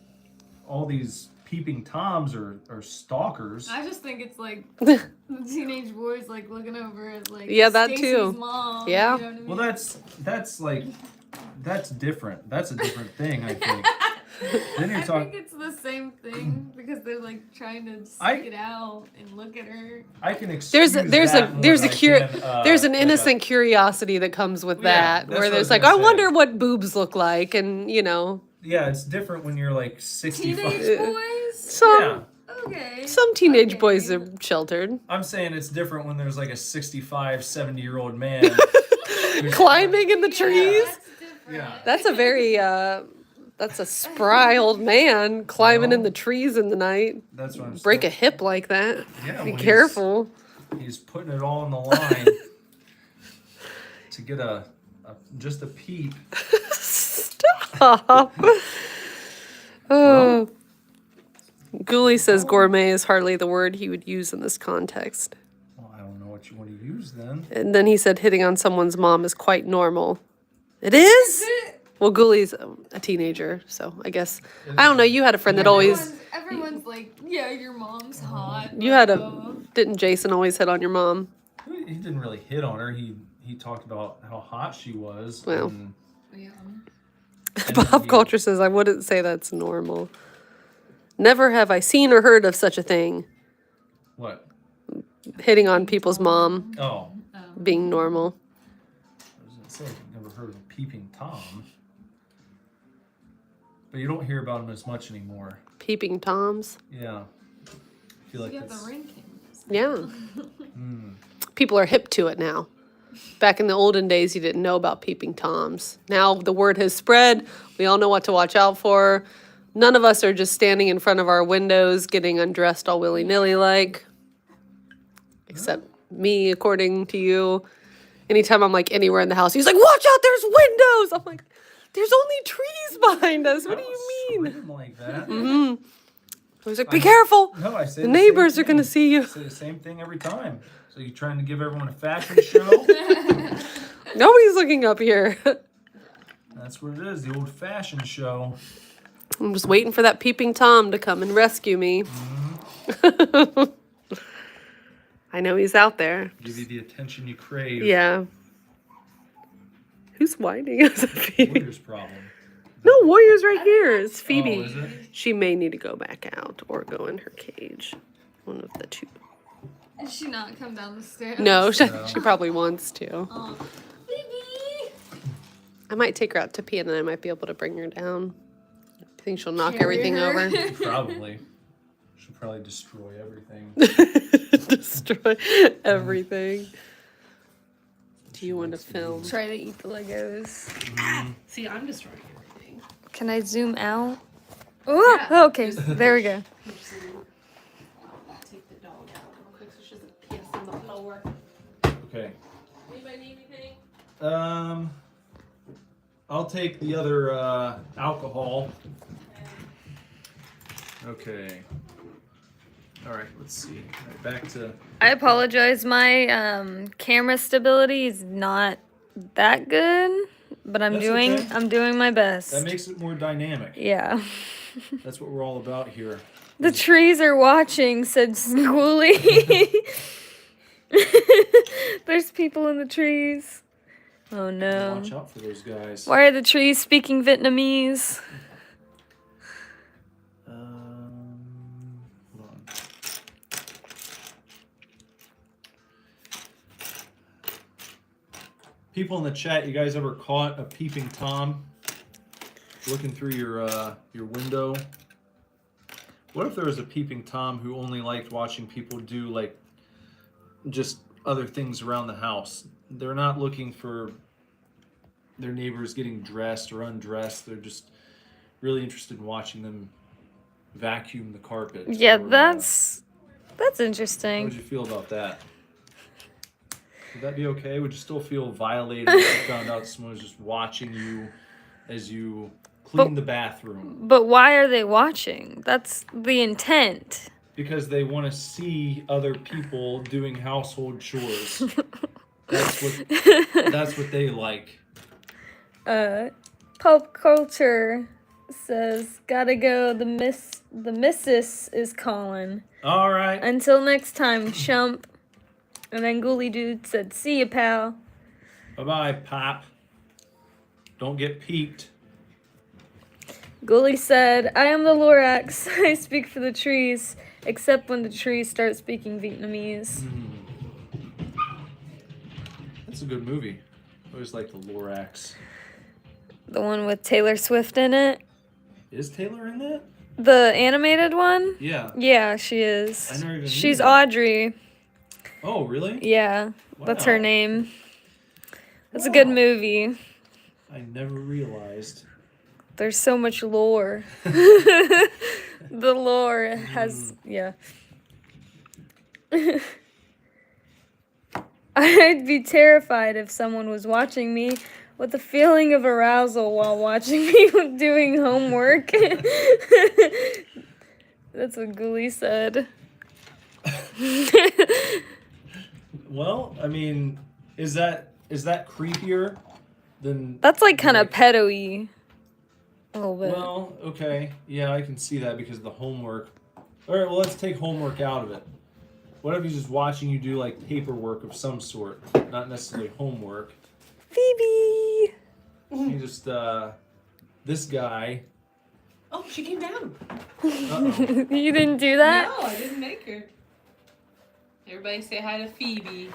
these peeping toms are stalkers. I just think it's like the teenage boys like looking over at like Yeah, that Stacy's too. mom. Yeah. You know what I mean? Well, that's different. That's a different thing, I think. Then you're I talking. think it's the same thing because they're like trying to I- stick it out and look at her. I can excuse There's that more there's than a I cur- can, there's an like a- innocent curiosity that comes with Yeah, that, that's where what I was there's like, gonna I say. wonder what boobs look like, and Yeah, it's different when you're like 65. Teenage boys? some Yeah, Okay. some teenage Okay. boys are sheltered. I'm saying it's different when there's like a 65, 70-year-old man. who's- Climbing in the trees. That's different. Yeah. That's a very that's a spry old man climbing in No. the trees in the night. That's what I'm saying. Break a hip like that. Yeah, Be when careful. He's putting it all on the line to get just a peep. Stop. Oh. Ghoulie says gourmet is hardly the word he would use in this context. Well, I don't know what you want to use then. And then he said hitting on someone's mom is quite normal. It is? Well, Ghoulie's a teenager, so I guess. I don't know. You had a friend that always. Everyone's like, yeah, your mom's hot. You had bro." Didn't Jason always hit on your mom? He didn't really hit on her. He talked about how hot she was. Well. and Yeah. Pop culture says, I wouldn't say that's normal. Never have I seen or heard of such a thing. what? Hitting on people's mom Oh, being normal. I was gonna say I've never heard of a peeping tom, but you don't hear about them as much anymore. Peeping Toms. Yeah, I feel like You have that's the ring cameras. Yeah. mm, People are hip to it now. Back in the olden days, you didn't know about peeping Toms. Now the word has spread. We all know what to watch out for. None of us are just standing in front of our windows getting undressed all willy-nilly like. Except me, according to you. Anytime I'm like anywhere in the house, he's like, watch out, there's windows! I'm like, there's only trees behind us. What do you mean? scream like that? Mm-hmm. I was like, be careful. No, I say The same neighbors are thing. going to see you. I say the same thing every time. So you trying to give everyone a fashion show? Nobody's looking up here. That's what it is, the old fashion show. I'm just waiting for that peeping Tom to come and rescue me. I know he's out there. Give you the attention you crave. Yeah. Who's whining as a Phoebe? Warrior's problem. No, Warrior's right here. It's Phoebe. Oh, is it? She may need to go back out or go in her cage. One of the two. Did she not come down the stairs? No, she No. probably wants to. Oh, baby. I might take her out to pee and then I might be able to bring her down. I think she'll knock Carry everything her. over. Probably. She'll probably destroy everything. Destroy everything. Do you want to film? Try to eat the Legos. See, I'm destroying everything. Can I zoom out? Oh, Yeah. okay. There we go. Take the dog out real quick so she doesn't piss on the floor. Okay. Anybody need anything? I'll take the other alcohol. Okay. All right, let's see. All right, back to. I apologize. My camera stability is not that good, but I'm That's doing okay. I'm doing my best. That makes it more dynamic. Yeah. That's what we're all about here. The trees are watching, said Schoolie. There's people in the trees. Oh no. Watch out for those guys. Why are the trees speaking Vietnamese? Hold on. People in the chat, you guys ever caught a peeping Tom looking through your window? What if there was a peeping Tom who only liked watching people do like just other things around the house? They're not looking for their neighbors getting dressed or undressed. They're just really interested in watching them vacuum the carpet. Yeah, or, that's How would interesting. you feel about that? Would that be okay? Would you still feel violated if you found out someone was just watching you as you clean the bathroom? But why are they watching? That's the intent. Because they want to see other people doing household chores. That's what they like. Pop culture says, gotta go, the missus is calling. All right. Until next time, chump. And then Ghoulie Dude said, see ya, pal. Bye-bye, Pop. Don't get peeped. Ghoulie said, I am the Lorax. I speak for the trees, except when the trees start speaking Vietnamese. That's a good movie. I always like the Lorax. The one with Taylor Swift in it. Is Taylor in that? The animated one? Yeah. Yeah, she is. I never even knew She's that. Audrey. Oh, really? Yeah, that's her Wow. name. That's a good Wow. movie. I never realized. There's so much lore. The lore has, yeah. I'd be terrified if someone was watching me with a feeling of arousal while watching me doing homework. That's what Ghoulie said. Well, I mean, is that creepier than? That's like kind of pedo-y. A little bit. Well, okay, yeah, I can see that because of the homework. All right, well, let's take homework out of it. What if he's just watching you do like paperwork of some sort, not necessarily homework? Phoebe! He just this guy. Oh, she came down. Uh-oh. You didn't do that? No, I didn't make her. Everybody say hi to Phoebe.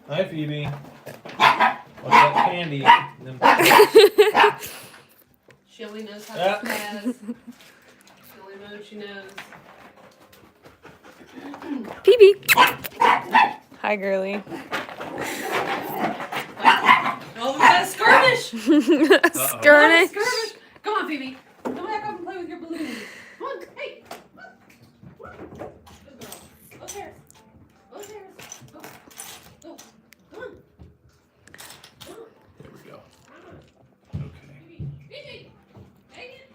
Hi, Phoebe. What's that candy? She only knows how Yeah. to spaz. She only knows she knows. Phoebe! Hi, girly. Oh, we got a skirmish! Skirmish. Skirmish! Come on, Phoebe. Come back up and play with your balloons. Come on, hey! Come on. Good girl. Upstairs. Upstairs. Go. Go. Come on. Come on. There we go. Come on. Okay. Phoebe. Take it.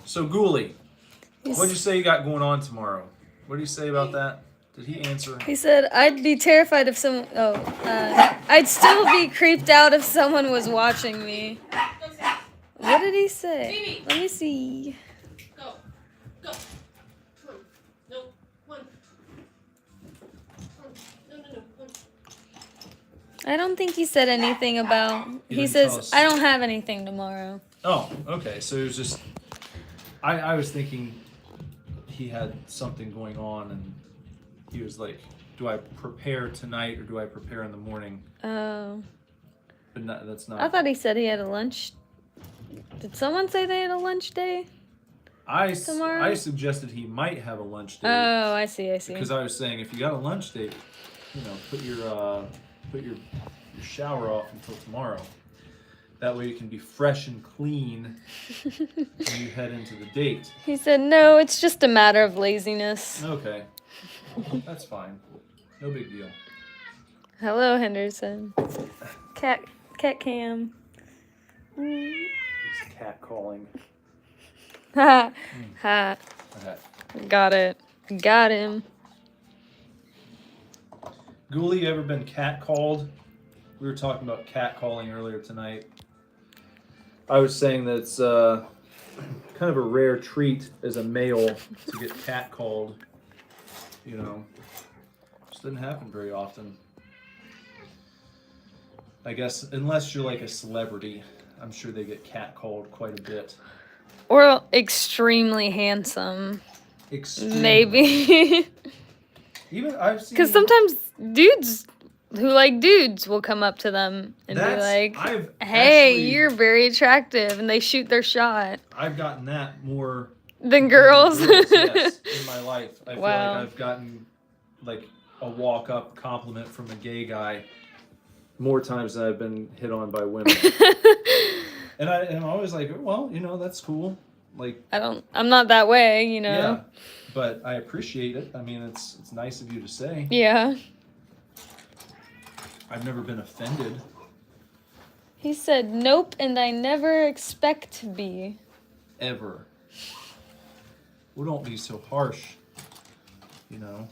So, Ghoulie, Yes. what'd you say you got going on tomorrow? What did he say about that? Did he answer? He said, I'd be terrified if someone. I'd still be creeped out if someone was watching me. Go upstairs. What did he say? Phoebe. Let me see. Go. Go. Come on. No. Come on. Come on. No. Come on. I don't think he said anything about. He He didn't tell says, us. I don't have anything tomorrow. Oh, okay. So it was just. I was thinking he had something going on, and he was like, "Do I prepare tonight or do I prepare in the morning?" Oh. But not, that's not. I thought he said he had a lunch. Did someone say they had a lunch day? tomorrow? I suggested he might have a lunch date Oh, I see. because I was saying if you got a lunch date, put your shower off until tomorrow. That way you can be fresh and clean when you head into the date. He said, no, it's just a matter of laziness. Okay, that's fine. No big deal. Hello, Henderson. Cat cam. It's cat calling. Ha. Ha. Okay. Got it. Got him. Ghoulie, you ever been cat called? We were talking about cat calling earlier tonight. I was saying that it's kind of a rare treat as a male to get cat called. Just doesn't happen very often. I guess unless you're like a celebrity, I'm sure they get cat called quite a bit. Or extremely handsome. Extremely. Maybe. Even I've seen. Because sometimes dudes who like dudes will come up to them and be like, hey, you're very attractive. And they shoot their shot. I've gotten that more Than girls? yes, in my life. I feel Wow. like I've gotten like a walk-up compliment from a gay guy more times than I've been hit on by women. And I'm always like, well, that's cool. Like, I'm not that way, yeah, but I appreciate it. I mean, it's nice of you to say. Yeah. I've never been offended. He said, nope, and I never expect to be. Ever. Well, don't be so harsh. You know.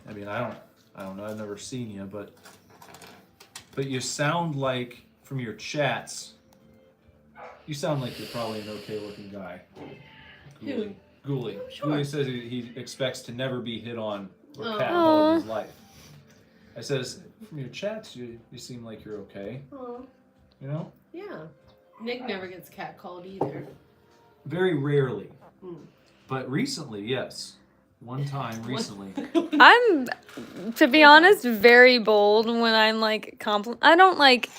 I mean, I don't know. I've never seen you, but you sound like, from your chats, you sound like you're probably an okay-looking guy. Who? Ghoulie. Sure. Ghoulie says he expects to never be hit on or Aw. catcalled in his life. I says, from your chats, you seem like you're okay. Aw. You know? Yeah. Nick never gets catcalled either. Very rarely. Mm. But recently, yes. One time recently. I'm, to be honest, very bold when I'm like I don't like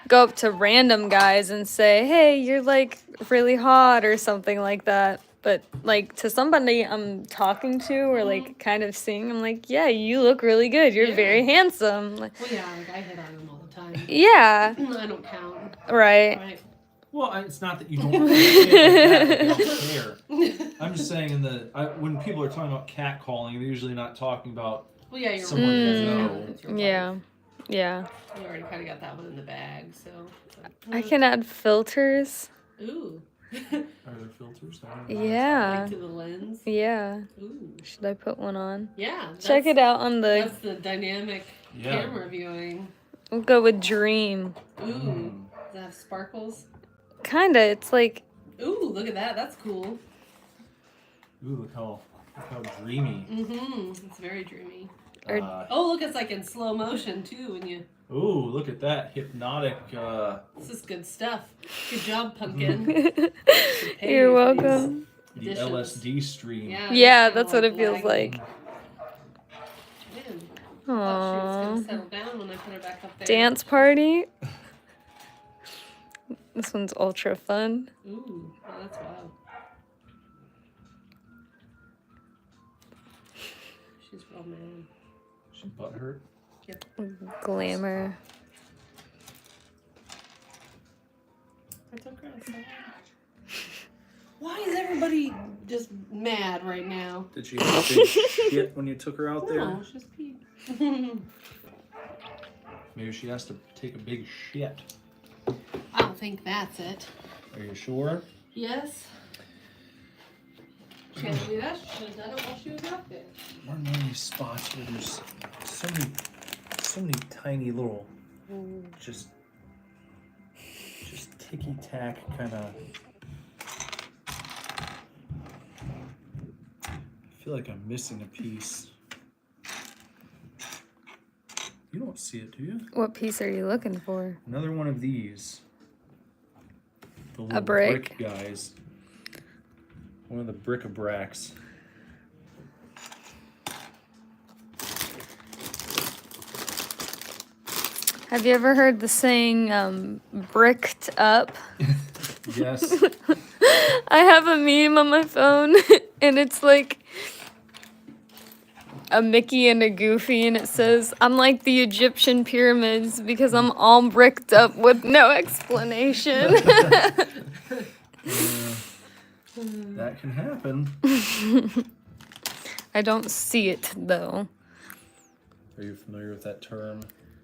go up to random guys and say, hey, you're like really hot or something like that. But like to somebody I'm talking to or like kind of seeing, I'm like, yeah, you look really good. You're Yeah. very handsome. Like, Well, yeah, like I hit on him all the time. yeah, I don't count. right. Right. Well, it's not that you don't care. Like that, you don't care. I'm just saying when people are talking about catcalling, they're usually not talking about Well, yeah, you're someone right. you know. It's your wife. Yeah, yeah. You already kind of got that one in the bag, so. I can add filters. Ooh. Are there filters? I don't know. Yeah, Like to the lens. yeah. Ooh. Should I put one on? Yeah. Check it out on the. That's the dynamic Yeah. camera viewing. We'll go with Dream. Ooh. Mm. Does that have sparkles? Kinda. It's like. Ooh, look at that. That's cool. Ooh, look how dreamy. Mm-hmm. It's very dreamy. Uh, Oh, look, it's like in slow motion, too, when you... ooh, look at that hypnotic. This is good stuff. Good job, Pumpkin. Hey, You're for these welcome. The additions. LSD stream. Yeah, Yeah, it's that's kinda what it feels lagging. like. Man, I thought she was Aww. going to settle down when I put her back up there. Dance party. This one's ultra fun. Ooh, oh, that's wild. She's real mad. She butthurt. Glamour. I took her outside. Why is everybody just mad right now? Did she have a big shit when you took her out there? No, she's peed. Maybe she has to take a big shit. I don't think that's it. Are you sure? Yes. She had to do that. She should have done it while she was out there. One of these spots where there's so many tiny little, just ticky tack kind of. I feel like I'm missing a piece. You don't see it, do you? What piece are you looking for? Another one of these. The little brick? guys. One of the bric-a-bracs. Have you ever heard the saying, bricked up? Yes. I have a meme on my phone, and it's like a Mickey and a Goofy, and it says, I'm like the Egyptian pyramids because I'm all bricked up with no explanation. That can happen. I don't see it, though. Are you familiar with that term?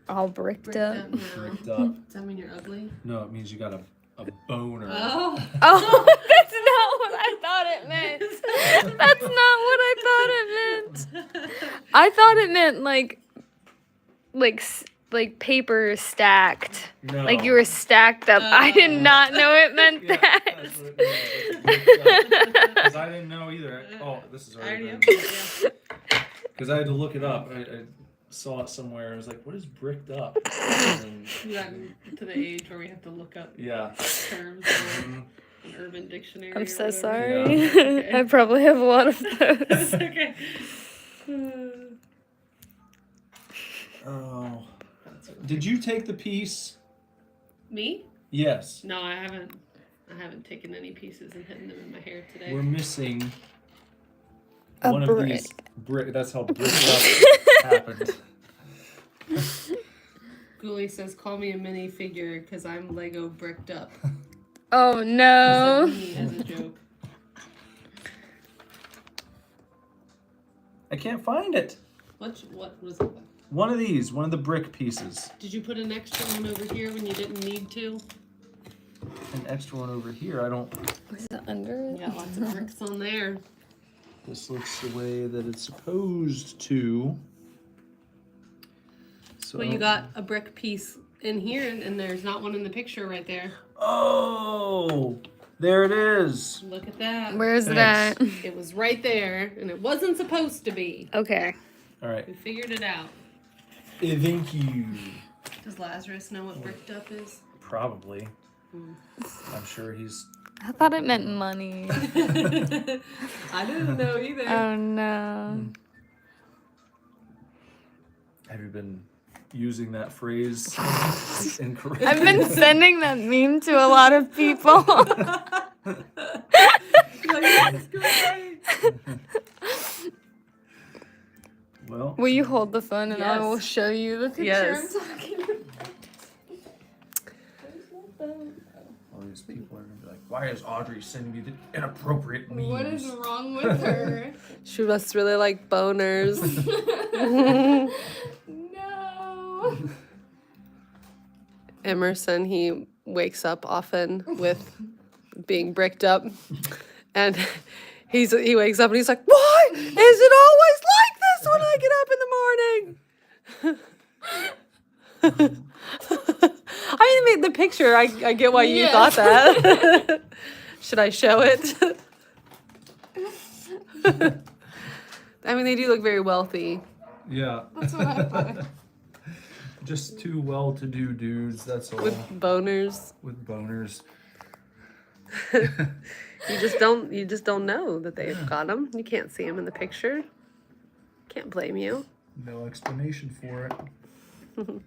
All bricked up. No. Bricked up. Does that mean you're ugly? No, it means you got a boner. Oh. Oh, that's not what I thought it meant. That's not what I thought it meant. I thought it meant like paper stacked. No. Like you were stacked up. I did not know it meant Yeah, that. that's what it means. Because I didn't know either. Oh, this is I already already have been. it, Because I had to look it up. I saw it somewhere. I was like, what is bricked up? And, yeah. We got to the age where we have to look up yeah. terms Mhm. in an urban dictionary. I'm or so whatever. sorry. Yeah. Okay. I probably have a lot of those. Okay. Oh. That's Did you take the piece? Me? Yes. No, I haven't. I haven't taken any pieces and hidden them in my hair today. We're missing A one brick. of these brick. That's how bricked up happened. Ghoulie says, "Call me a minifigure because I'm Lego bricked up." Oh no. He said me as a joke. I can't find it. What was it? One of these, one of the brick pieces. Did you put an extra one over here when you didn't need to? An extra one over here. I don't. Was it under it? Yeah, lots of bricks on there. This looks the way that it's supposed to. So Well, you got a brick piece in here, and there's not one in the picture right there. Oh, there it is. Look at that. Where is it Thanks. at? It was right there, and it wasn't supposed to be. Okay. All right. We figured it out. Thank you. Does Lazarus know what bricked up is? Probably. I'm sure he's. I thought it meant money. I didn't know either. Oh no. Have you been using that phrase incorrectly? I've been sending that meme to a lot of people. That's great. Well, Will you hold the phone and I Yes. will show you the picture Yes. I'm talking about? all these people are gonna be like, "Why is Audrey sending me the inappropriate memes?" What is wrong with her? She must really like boners. No. Emerson, he wakes up often with being bricked up, and he wakes up and he's like, "Why is it always like this when I get up in the morning?" I mean, the picture. I get why you Yeah. thought that. Should I show it? I mean, they do look very wealthy. Yeah. That's what I thought. Just two well-to-do dudes. That's all. With boners. With boners. You just don't know that they've got them. You can't see them in the picture. Can't blame you. No explanation for it. All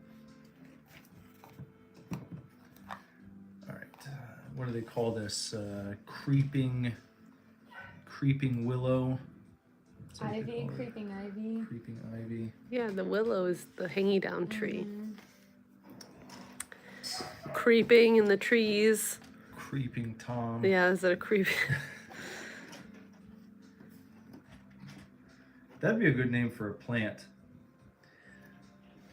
right. What do they call this? Creeping willow. Is that what they Ivy, call it? creeping ivy. Creeping ivy. Yeah, the willow is the hanging down tree. Creeping in the trees. Creeping Tom. Yeah, is that a creep? That'd be a good name for a plant.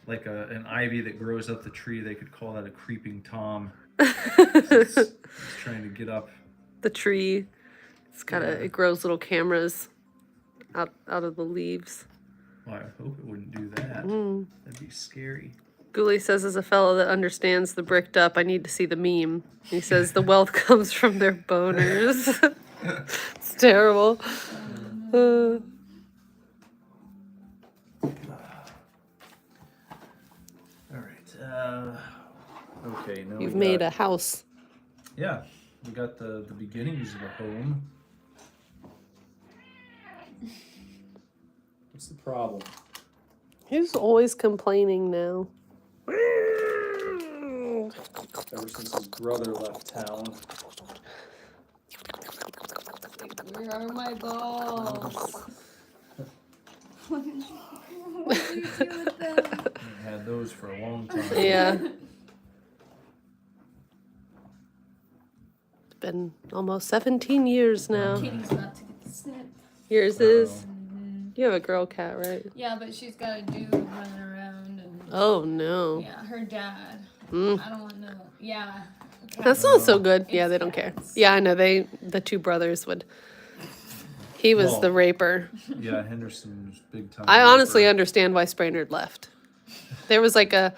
Like an ivy that grows up the tree, they could call that a creeping Tom. It's trying to get up. The tree. It's got it grows little cameras out of the leaves. Well, I hope it wouldn't do that. Mm. That'd be scary. Ghoulie says, as a fellow that understands the bricked up, I need to see the meme. He says the wealth comes from their boners. It's terrible. All right. Okay. Now You've we made got, a house. Yeah, we got the beginnings of a home. What's the problem? He's always complaining now. Ever since his brother left town. Where are my balls? What did you do with them? I had those for a long time. Yeah. It's been almost 17 years now. Katie's about to get the snip. Yours is? You have a girl cat, right? Yeah, but she's got a dude running around and Oh, no. yeah, her dad. Mm. I don't want no. Yeah. That's not so good. Yeah, It's they don't care. cats. Yeah, I know. The two brothers would. He was Well, the raper. Yeah, Henderson was big time. I honestly raper. understand why Sprainerd left. There was like an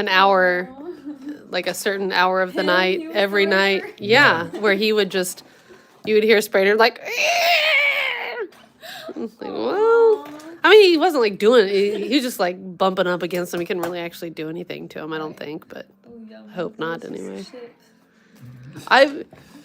hour, like a certain hour of the Him? night, He was every the night. raper? Yeah, where he would just, you would hear Sprainerd like, I was like, well, I mean, he wasn't like doing it. He was just like bumping up against him. He couldn't really actually do anything to him, I don't think, but Oh, yeah, hope not this is anyway. shit.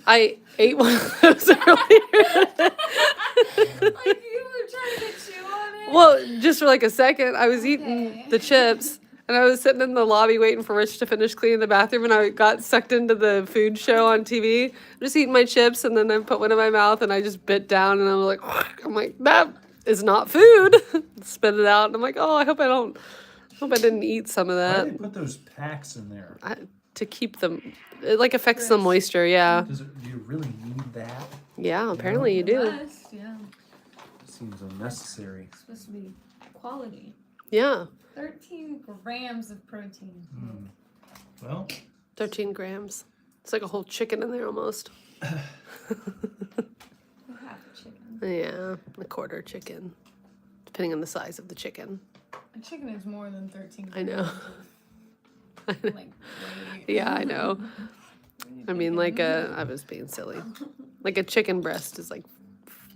I ate one of those earlier. Like you were trying to chew on it. Well, just for like a second, I was eating Okay. the chips, and I was sitting in the lobby waiting for Rich to finish cleaning the bathroom, and I got sucked into the food show on TV. I'm just eating my chips, and then I put one in my mouth, and I just bit down, and I'm like, that is not food. Spit it out, and I'm like, oh, I hope I didn't eat some of Why that. do they put those packs in there? To keep them, it like affects the moisture, yeah. Do you really need that? Yeah, apparently you do. Yes, yeah. It seems unnecessary. It's supposed to be quality. Yeah, 13 grams of protein. Well, 13 grams. It's like a whole chicken in there almost. Half a chicken. Yeah, a quarter chicken, depending on the size of the chicken. A chicken is more than 13 grams. I know. Like, wait. Yeah, I know. I mean, I was being silly. Like a chicken breast is like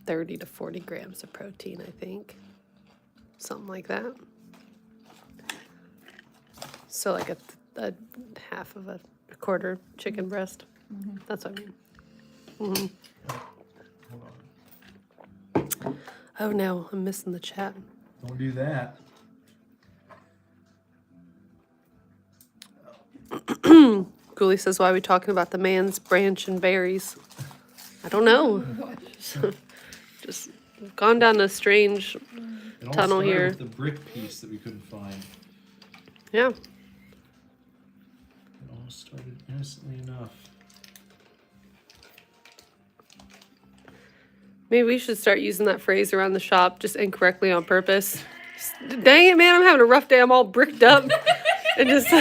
30 to 40 grams of protein, I think. Something like that. So like a half of a quarter chicken breast. That's what I mean. hold on. Oh no, I'm missing the chat. Don't do that. Ghoulie says, why are we talking about the man's branch and berries? I don't know. Just gone down a strange It all tunnel started here. with the brick piece that we couldn't find. Yeah. It all started innocently enough. Maybe we should start using that phrase around the shop just incorrectly on purpose. Just, dang it, man, I'm having a rough day. I'm all bricked up. And just see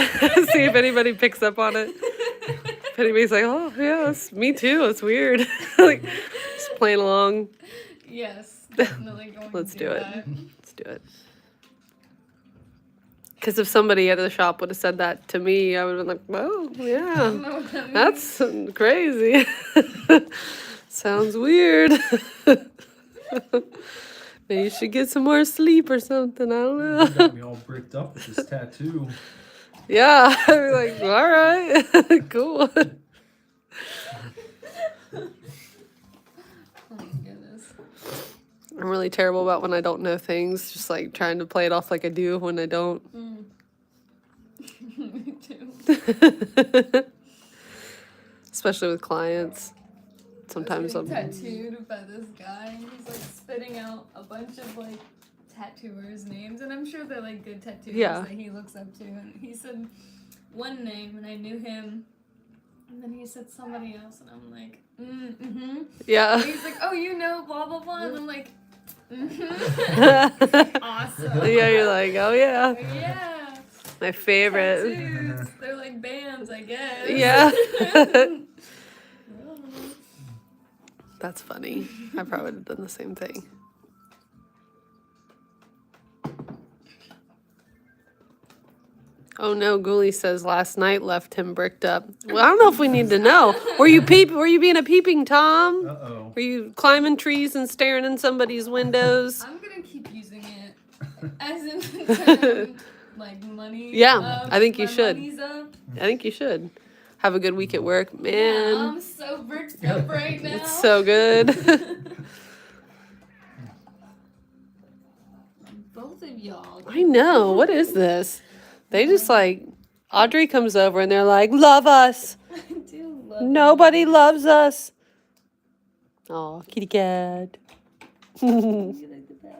if anybody picks up on it. If anybody's like, oh, yeah, it's me too. It's weird. Like, just playing along. Yes, definitely going Let's to do it. that. Let's do it. Because if somebody at the shop would have said that to me, I would have been like, oh, I yeah, don't know what that that's crazy. Sounds weird. Maybe you should get some more sleep or something. I don't You know. got me all bricked up with this tattoo. Yeah, I'd be like, all right, cool. Oh my goodness. I'm really terrible about when I don't know things, just like trying to play it off like I do when I don't. Me too. Especially with clients. Sometimes I was I'm. getting tattooed by this guy, and he's like spitting out a bunch of like tattooers' names, and I'm sure they're like good tattooers Yeah. that he looks up to. And he said one name, and I knew him, and then he said somebody else, and I'm like, mm-hmm. Yeah. And he's like, oh, you know, blah blah blah, and I'm like, mm-hmm. Awesome. Yeah, you're like, oh yeah, Yeah. my favorite. Tattoos. They're like bands, I guess. Yeah. That's funny. I probably would have done the same thing. Oh no, Ghoulie says last night left him bricked up. Well, I don't know if we need to know. Were you being a peeping Tom? Uh-oh. Were you climbing trees and staring in somebody's windows? I'm gonna keep using it as in the term, like money. Yeah, up, I think you my should. money's up. I think you should. Have a good week at work. Yeah, Man, I'm so bricked up right now. it's so good. Both of y'all. I know. What is this? They just like, Audrey comes over and they're like, love us. I do love Nobody loves us. Oh, kitty cat. you. You like the best.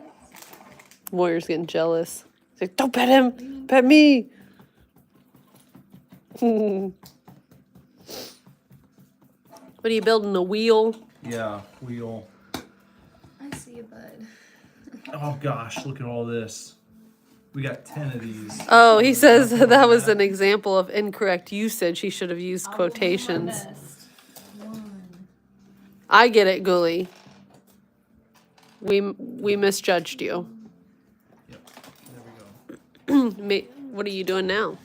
Warrior's getting jealous. He's like, don't pet him. Pet me. What are you building, a wheel? Yeah, wheel. I see you, bud. Oh gosh, look at all this. We got 10 of these. Oh, he says that was an example of incorrect usage. He should have used I will do my quotations. best. One. I get it, Ghoulie. We misjudged you. Yep, there we go. What are you doing now?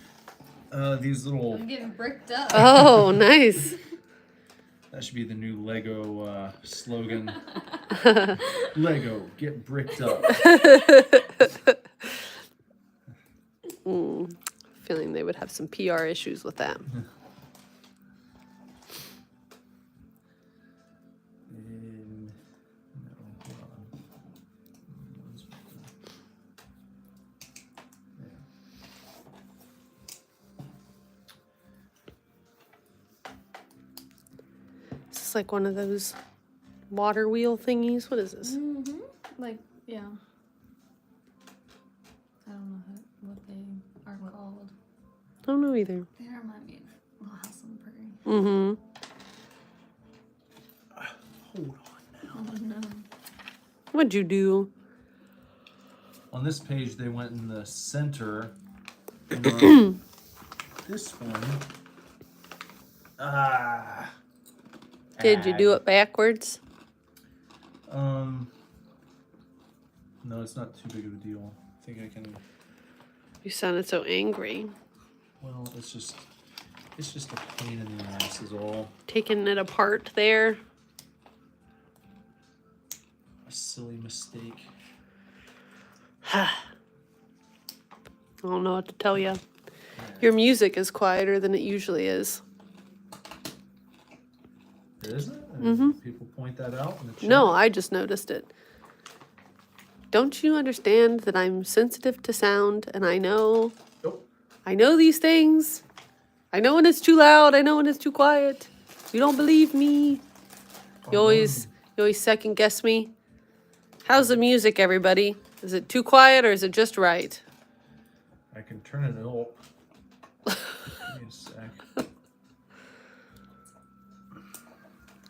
These little, I'm getting bricked up. Oh, nice. that should be the new Lego slogan. Lego, get bricked up. Feeling they would have some PR issues with that. And, no, hold on. There. Is this like one of those water wheel thingies? What is this? Mm-hmm. Like, yeah. I don't know what they are called. I don't know either. They remind me of Little House on the Prairie. Mm-hmm. Hold on now. Oh no. What'd you do? on this page they went in the center. And on this one, Did you do it backwards? No, it's not too big of a deal. I think I can. You sounded so angry. Well, it's just a pain in the ass is all. Taking it apart there. A silly mistake. I don't know what to tell you. Your music is quieter than it usually is. Isn't it? People point that out in the chat. No, I just noticed it. Don't you understand that I'm sensitive to sound and I know Nope. these things? I know when it's too loud, I know when it's too quiet. You don't believe me. You always second guess me. How's the music, everybody? Is it too quiet or is it just right? I can turn it up. Give me a sec.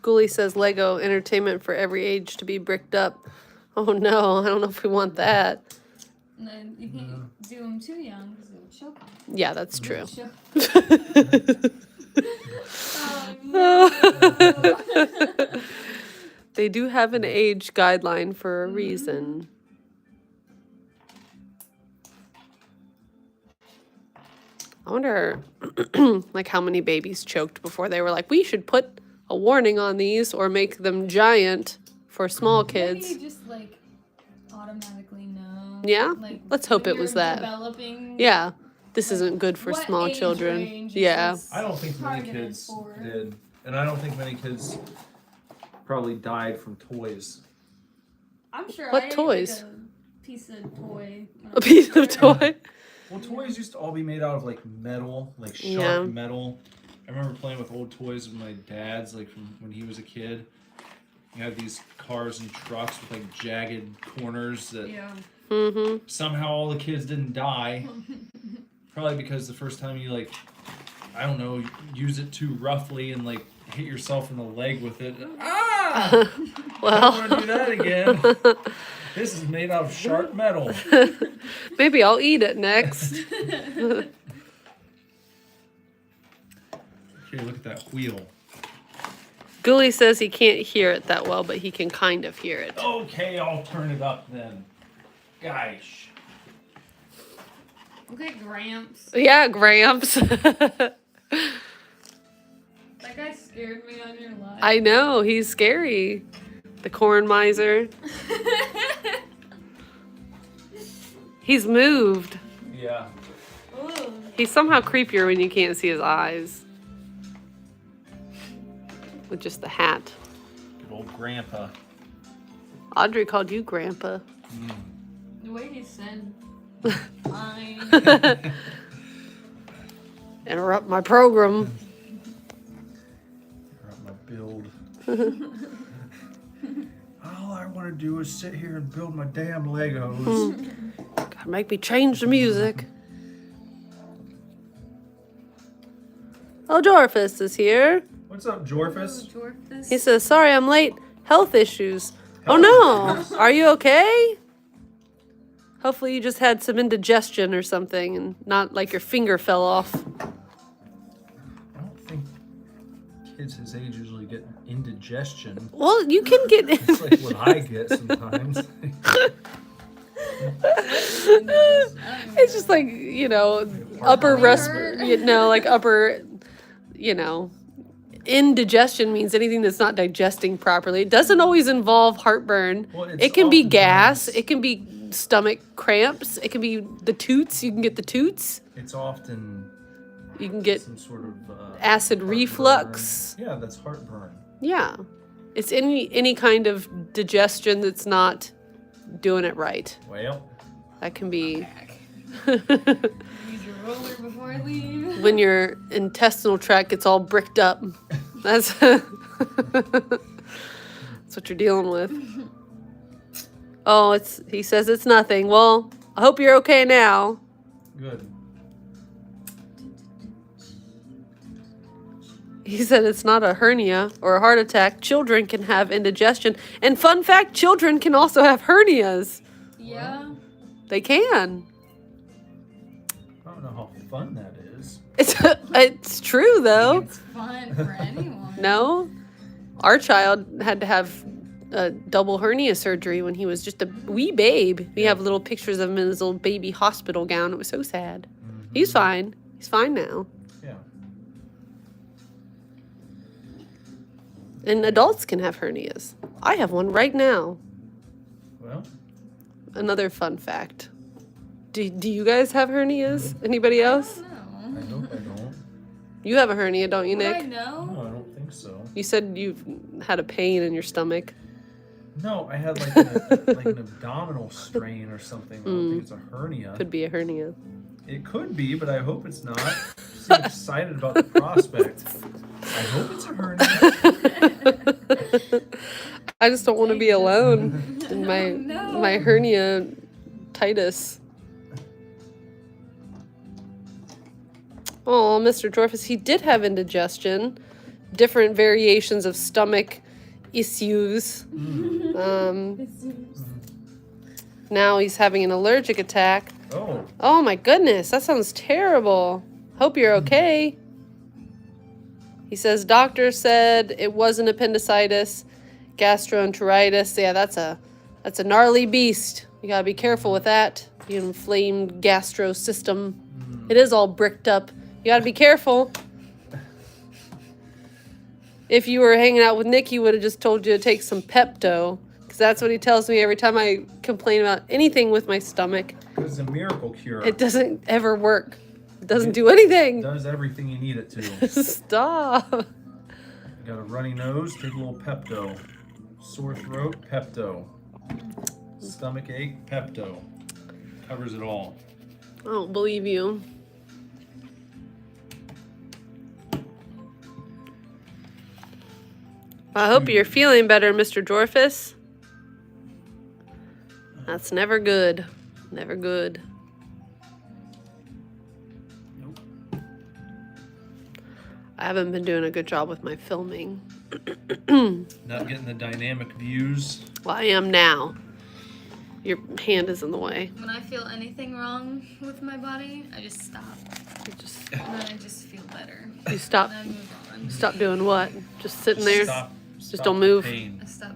Ghoulie says Lego entertainment for every age to be bricked up. Oh no, I don't know if we want that. And then you can't do them too young because it'll choke them. Yeah, that's true. They do have an age guideline for a reason. I wonder like how many babies choked before they were like, we should put a warning on these or make them giant for small kids. Maybe you just like automatically know. Yeah? Like, Let's hope when it was you're that. developing Yeah. This isn't good for what small age children. range is Yeah. this I don't think many targeted kids for? did, and I don't think many kids probably died from toys. I'm sure What I ate, toys? like, a piece of toy. when I A was piece of younger. toy. Well, toys used to all be made out of like metal, like sharp Yeah. metal. I remember playing with old toys with my dad's, like from when he was a kid. You had these cars and trucks with like jagged corners that Yeah. Mm-hmm. somehow all the kids didn't die. Probably because the first time you like, I don't know, use it too roughly and like hit yourself in the leg with it. Ah! I don't want to do that again. This is made out of sharp metal. Maybe I'll eat it next. Okay, look at that wheel. Ghoulie says he can't hear it that well, but he can kind of hear it. Okay, I'll turn it up then. Gosh. Okay, Gramps. Yeah, Gramps. That guy scared me on your live. I know, he's scary. The corn miser. He's moved. Yeah. Ooh. He's somehow creepier when you can't see his eyes. With just the hat. Good old grandpa. Audrey called you Grandpa. The way he said, fine. Interrupt my program. Interrupt my build. All I want to do is sit here and build my damn Legos. Gotta make me change the music. Oh, Jorfus is here. What's up, Jorfus? He says, sorry I'm late. Health issues. Oh no. Are you okay? Hopefully you just had some indigestion or something and not like your finger fell off. I don't think kids his age usually get indigestion. Well, you can get It's like what I get sometimes. It's just like, you know, upper like upper, you know, indigestion means anything that's not digesting properly. It doesn't always involve heartburn. Well, it's It can be oftentimes- gas. It can be stomach cramps. It can be the toots. You can get the toots. It's often You can get some sort of acid heartburn. reflux. Yeah, that's heartburn. Yeah. It's any kind of digestion that's not doing it right. Well, That can be Use your roller before I leave. when your intestinal tract gets all bricked up. That's that's what you're dealing with. Oh, he says it's nothing. Well, I hope you're okay now. good. He said it's not a hernia or a heart attack. Children can have indigestion. And fun fact, children can also have hernias. Yeah. They can. I don't know how fun that is. It's true though. It's fun for anyone. No, our child had to have a double hernia surgery when he was just a wee babe. We have little pictures of him in his little baby hospital gown. It was so sad. He's fine. He's fine now. Yeah. And adults can have hernias. I have one right now. Well, Another fun fact. Do you guys have hernias? Anybody else? No. I hope I don't. You have a hernia, don't you, Would I Nick? know? No, I don't think so. You said you've had a pain in your stomach. No, I had like an abdominal strain or something. I don't think it's a hernia. Could be a hernia. It could be, but I hope it's not. I'm so excited about the prospect. I hope it's a hernia. I just don't want to be alone in my No. my hernia titus. Oh, Mr. Dorfus, he did have indigestion, different variations of stomach issues. Now he's having an allergic attack. Oh, Oh my goodness, that sounds terrible. Hope you're okay. He says doctor said it wasn't appendicitis, gastroenteritis. Yeah, that's a gnarly beast. You gotta be careful with that. The inflamed gastro system. It is all bricked up. You gotta be careful. If you were hanging out with Nick, he would have just told you to take some Pepto. Because that's what he tells me every time I complain about anything with my stomach. it's a miracle cure. It doesn't ever work. It doesn't do anything. does everything you need it to. Stop. You got a runny nose, take a little Pepto. Sore throat, Pepto. Stomach ache, Pepto. Covers it all. I don't believe you. I hope you're feeling better, Mr. Dorfus. That's never good. Never good. Nope. I haven't been doing a good job with my filming. Not getting the dynamic views. Well, I am now. Your hand is in the way. When I feel anything wrong with my body, I just stop. You just And then I just feel better. you stop. And I move on. Stop doing what? Just sitting there. Stop don't the move. pain. I stop.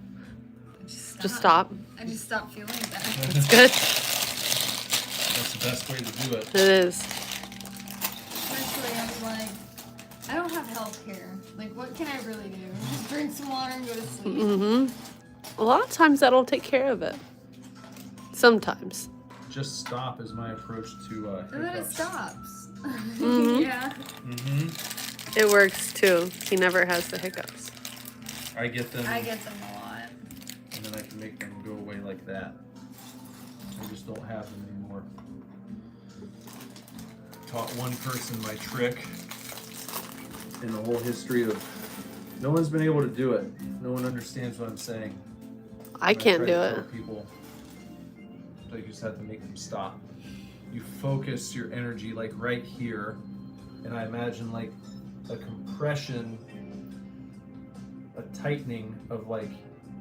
I just stop. Just stop. I just stop feeling better. It's good. That's the best way to do it. It is. Eventually, I was like, I don't have health care. Like, what can I really do? Just drink some water and go to sleep. Mm-hmm. A lot of times that'll take care of it. Sometimes. Just stop is my approach to And then it hiccups. stops. Mhm. Yeah. Mm-hmm. It works too. He never has the hiccups. I get them, I get them a lot. and then I can make them go away like that. I just don't have them anymore. Taught one person my trick in the whole history of. No one's been able to do it. No one understands what I'm saying. I can't do it. People, so you just have to make them stop. You focus your energy like right here, and I imagine like a compression, a tightening of like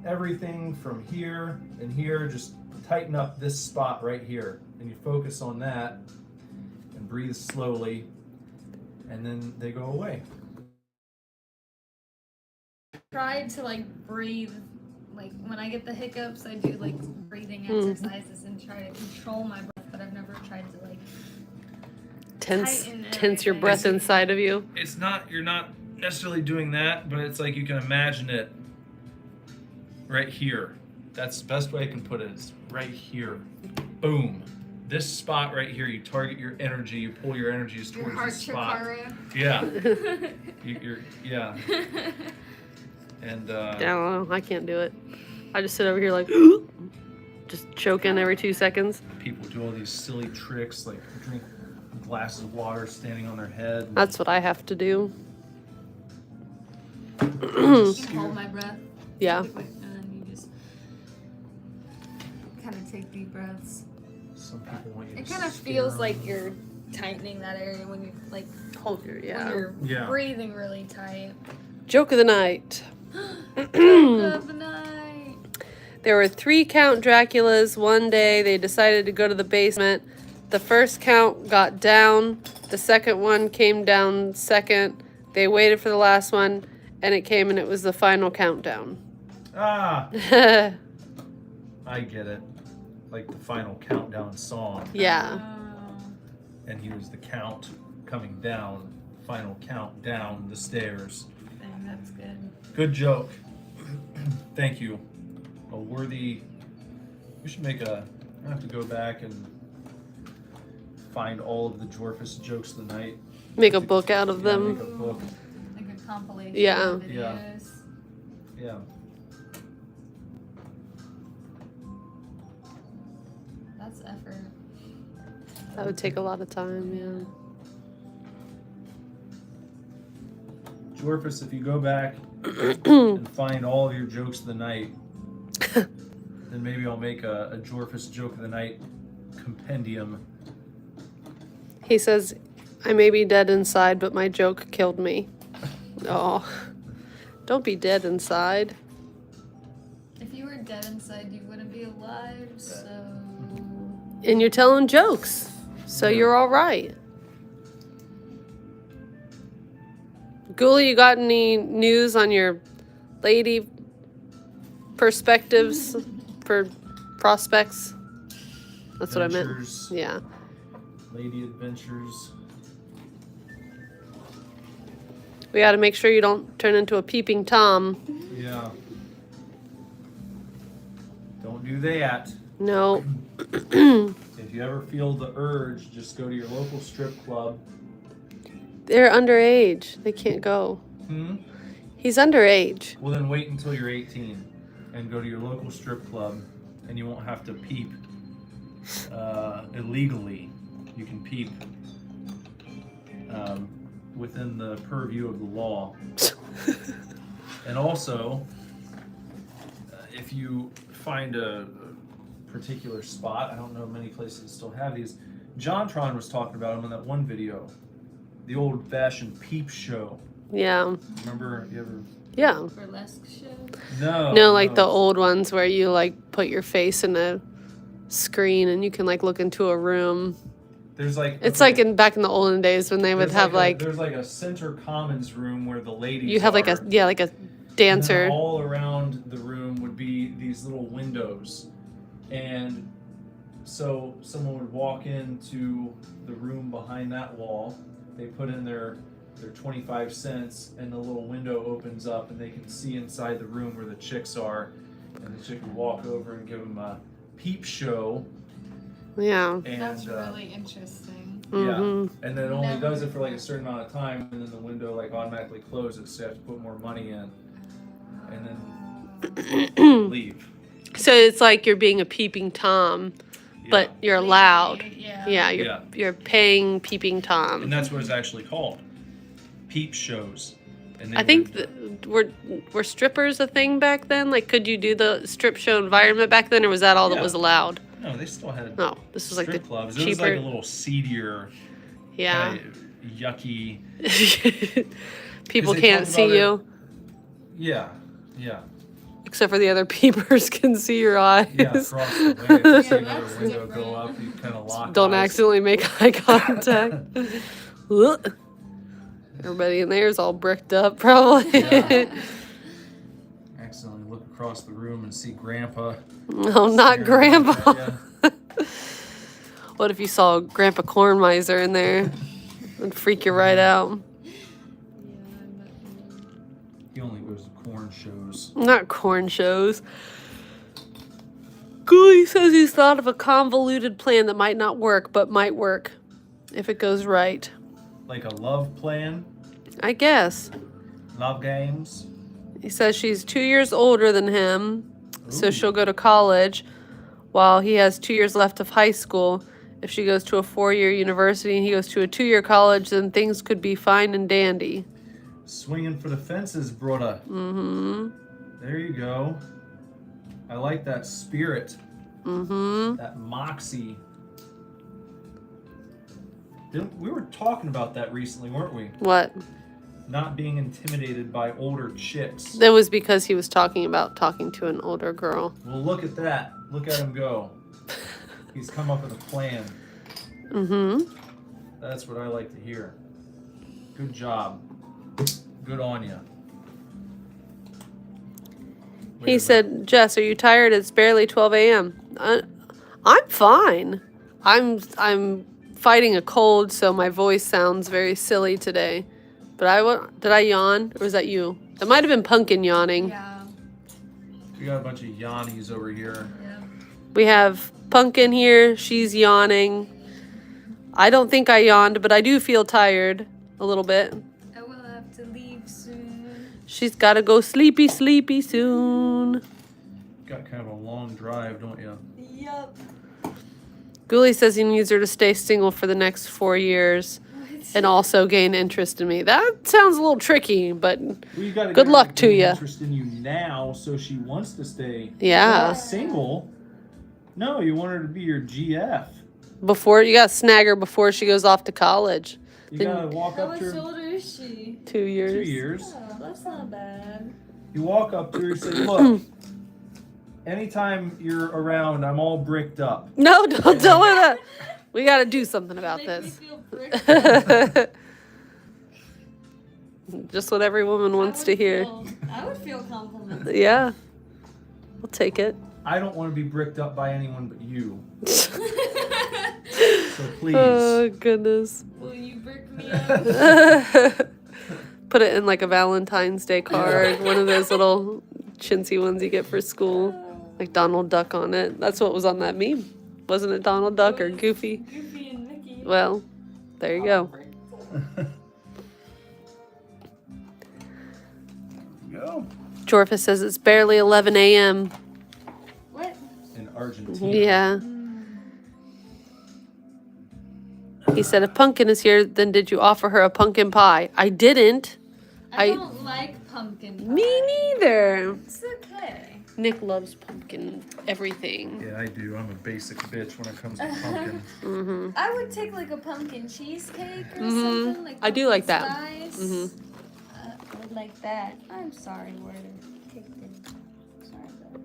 everything from here and here. Just tighten up this spot right here, and you focus on that, and breathe slowly, and then they go away. Tried to like breathe. Like when I get the hiccups, I do like breathing exercises and try to control my breath, but I've never tried to like Tense tighten your everything. breath inside of you. It's not, you're not necessarily doing that, but it's like you can imagine it right here. That's the best way I can put it, is right here. Boom. This spot right here, you target your energy, you pull your energies Your towards heart this spot. chakra. Yeah. Yeah. And I don't know. I can't do it. I just sit over here like, just choking every 2 seconds. people do all these silly tricks, like drink glasses of water standing on their head. That's what I have to do. You can hold my breath. Yeah. And then you just kind of take deep breaths. Some people want you It to kind of scare feels them. like you're tightening that area when you like Hold your, when yeah. you're Yeah. breathing really tight. Joke of the night. Joke of the night. There were 3 Count Draculas. One day they decided to go to the basement. The first count got down. The second one came down second. They waited for the last one, and it came, and it was the final countdown. Ah, I get it. Like the final countdown song. Yeah. And he was the count coming down, final count down the stairs. Dang, that's good. Good joke. Thank you. A worthy. We should make a. I have to go back and find all of the Jorphus jokes of the night. Make a book out of Yeah, them. make a book. Like a compilation Yeah. of Yeah. videos. Yeah. That's effort. That would take a lot of time, yeah. Jorphus, if you go back and find all of your jokes of the night, then maybe I'll make a Jorphus joke of the night compendium. He says, I may be dead inside, but my joke killed me. Oh. Don't be dead inside. If you were dead inside, you wouldn't be alive, so. And you're telling jokes. So you're all right. Ghoulie, you got any news on your lady perspectives for prospects? That's what I meant. Adventures, Yeah. Lady adventures. We got to make sure you don't turn into a peeping Tom. Yeah. Don't do that. No. If you ever feel the urge, just go to your local strip club. They're underage. They can't go. He's underage. Well, then wait until you're 18 and go to your local strip club, and you won't have to peep illegally. You can peep within the purview of the law. And also, if you find a particular spot, I don't know many places that still have these. JonTron was talking about them in that one video, the old-fashioned peep show. Yeah. Remember, you ever? Yeah. Burlesque show? No, like the old ones where you like put your face in a screen and you can like look into a room. There's like It's like in back in the olden days when they would have like there's like a center commons room where the ladies you have like are, like a and dancer. then all around the room would be these little windows, and so someone would walk into the room behind that wall. They put in their 25 cents, and the little window opens up, and they can see inside the room where the chicks are, and the chick would walk over and give them a peep show. Yeah. And That's really interesting. Mhm. yeah, and then it only Never does it heard for like a that. certain amount of time, and then the window like automatically closes, so you have to put more money in, and then leave. So it's like you're being a peeping Tom, but you're loud. Yeah. Yeah, Yeah. you're paying peeping And Tom. that's what it's actually called, peep shows. And they I think would, were strippers a thing back then? Like, could you do the strip show environment back then, or was that all that Yeah. was allowed? no, they still had No, this was like the strip clubs. It was like cheaper. a little seedier, Yeah. kinda yucky. People 'Cause they can't talk see about it- you, Yeah, yeah, except for the other peepers can see your eyes. yeah. Across the way, if you see Yeah, another that's window go different. up, you kind of lock. Don't eyes. accidentally make eye contact. Ugh. Everybody in there is all bricked up, probably. Yeah. Accidentally look across the room and see Grandpa. No, not staring Grandpa. back at What if you saw Grandpa Corn Miser in there? It'd freak you right out. He only goes to corn shows. Not corn shows. Ghoulie says he's thought of a convoluted plan that might not work, but might work if it goes right. Like a love plan, I guess. love games. He says she's 2 years older than him, so Ooh. she'll go to college while he has 2 years left of high school. If she goes to a 4-year university and he goes to a 2-year college, then things could be fine and dandy. Swinging for the fences, brother. Mm-hmm. There you go. I like that spirit, Mm-hmm. that moxie. We were talking about that recently, weren't we? What? not being intimidated by older chicks. That was because he was talking about talking to an older girl. Well, look at that. Look at him go. He's come up with a plan. Mm-hmm. That's what I like to hear. Good job. Good on you. He said, Jess, are you tired? It's barely 12 a.m. I'm fine. I'm fighting a cold, so my voice sounds very silly today. But did I yawn? Or was that you? That might have been Pumpkin yawning. Yeah. We got a bunch of Yannis over here. Yeah. We have Pumpkin here. She's yawning. I don't think I yawned, but I do feel tired a little bit. I will have to leave soon. She's got to go sleepy soon. Got kind of a long drive, don't you? Yup. Ghoulie says he needs her to stay single for the next 4 years and also gain interest in me. That sounds a little tricky, but Well, you gotta good get her luck to gain you. Interest in you now, so she wants to stay. Yeah. Not single. No, you want her to be your GF. Before you got to snag her before she goes off to college. You Then- gotta walk How up much to her. older is she? 2 years. 2 years. Oh, that's not bad. You walk up to her and say, "Look, anytime you're around, I'm all bricked up." No, don't tell her that. We got to do something about Make me this. feel bricked. Just what every woman wants to hear. I would feel complimented. Yeah. I'll take it. I don't want to be bricked up by anyone but you. So please. Oh, goodness. Will you brick me up? Put it in like a Valentine's Day card, one of those little chintzy ones you get for school, like Donald Duck on it. That's what was on that meme. Wasn't it Donald Duck or Goofy? Goofy and Mickey. Well, there you go. Go. Jorfa says it's barely 11 a.m. What? In Argentina. Yeah. He said, if Pumpkin is here, then did you offer her a pumpkin pie? I didn't. I don't like pumpkin pie. Me neither. It's okay. Nick loves pumpkin everything. Yeah, I do. I'm a basic bitch when it comes to pumpkin. Mm-hmm. I would take like a pumpkin cheesecake or Mhm. something. Like I do like that. pumpkin spice. Mhm. I would like that. I'm sorry, word. Kicked in. Sorry about it.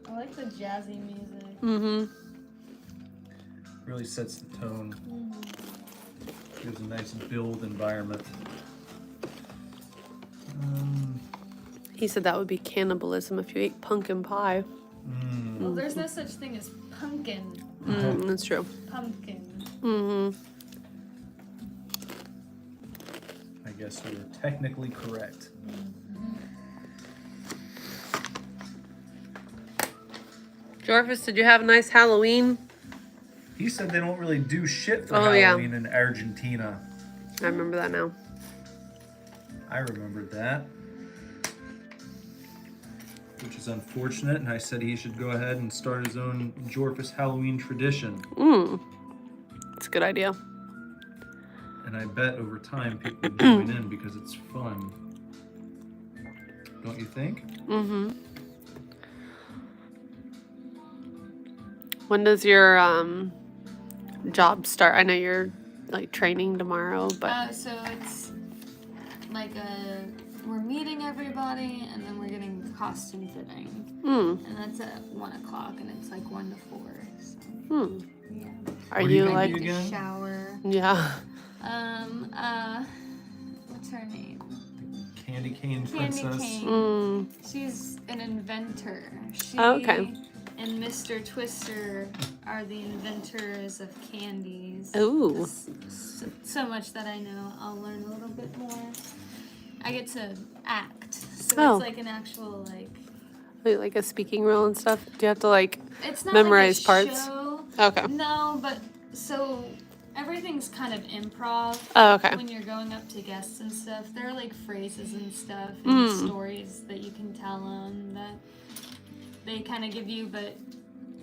I like the jazzy music. Mm-hmm. Really sets the tone. Gives a nice build environment. He said that would be cannibalism if you ate pumpkin pie. Well, there's no such thing as pumpkin. That's true. Pumpkin. Mm-hmm. I guess we were technically correct. Jorvis, did you have a nice Halloween? He said they don't really do shit for Oh, yeah. Halloween in Argentina. I remember that now. I remembered that. Which is unfortunate, and I said he should go ahead and start his own Jorfus Halloween tradition. That's a good idea. And I bet over time people will join in because it's fun. Don't you think? Mm-hmm. When does your job start? I know you're like training tomorrow, but So it's like we're meeting everybody and then we're getting costume fitting. And that's at 1 o'clock and it's like 1 to 4. So, yeah. Are What are you you gonna like? do again? Shower. Yeah. What's her name? Candy cane Candy princess. Cane. She's an inventor. She Oh, okay. and Mr. Twister are the inventors of candies. Ooh. So much that I know. I'll learn a little bit more. I get to act. So Oh. it's like an actual Wait, like a speaking role and stuff? Do you have to like it's not memorize like a parts? show. Okay. No, but so everything's kind of improv. Oh, okay. When you're going up to guests and stuff, there are like phrases and stuff and stories that you can tell them that they kind of give you, but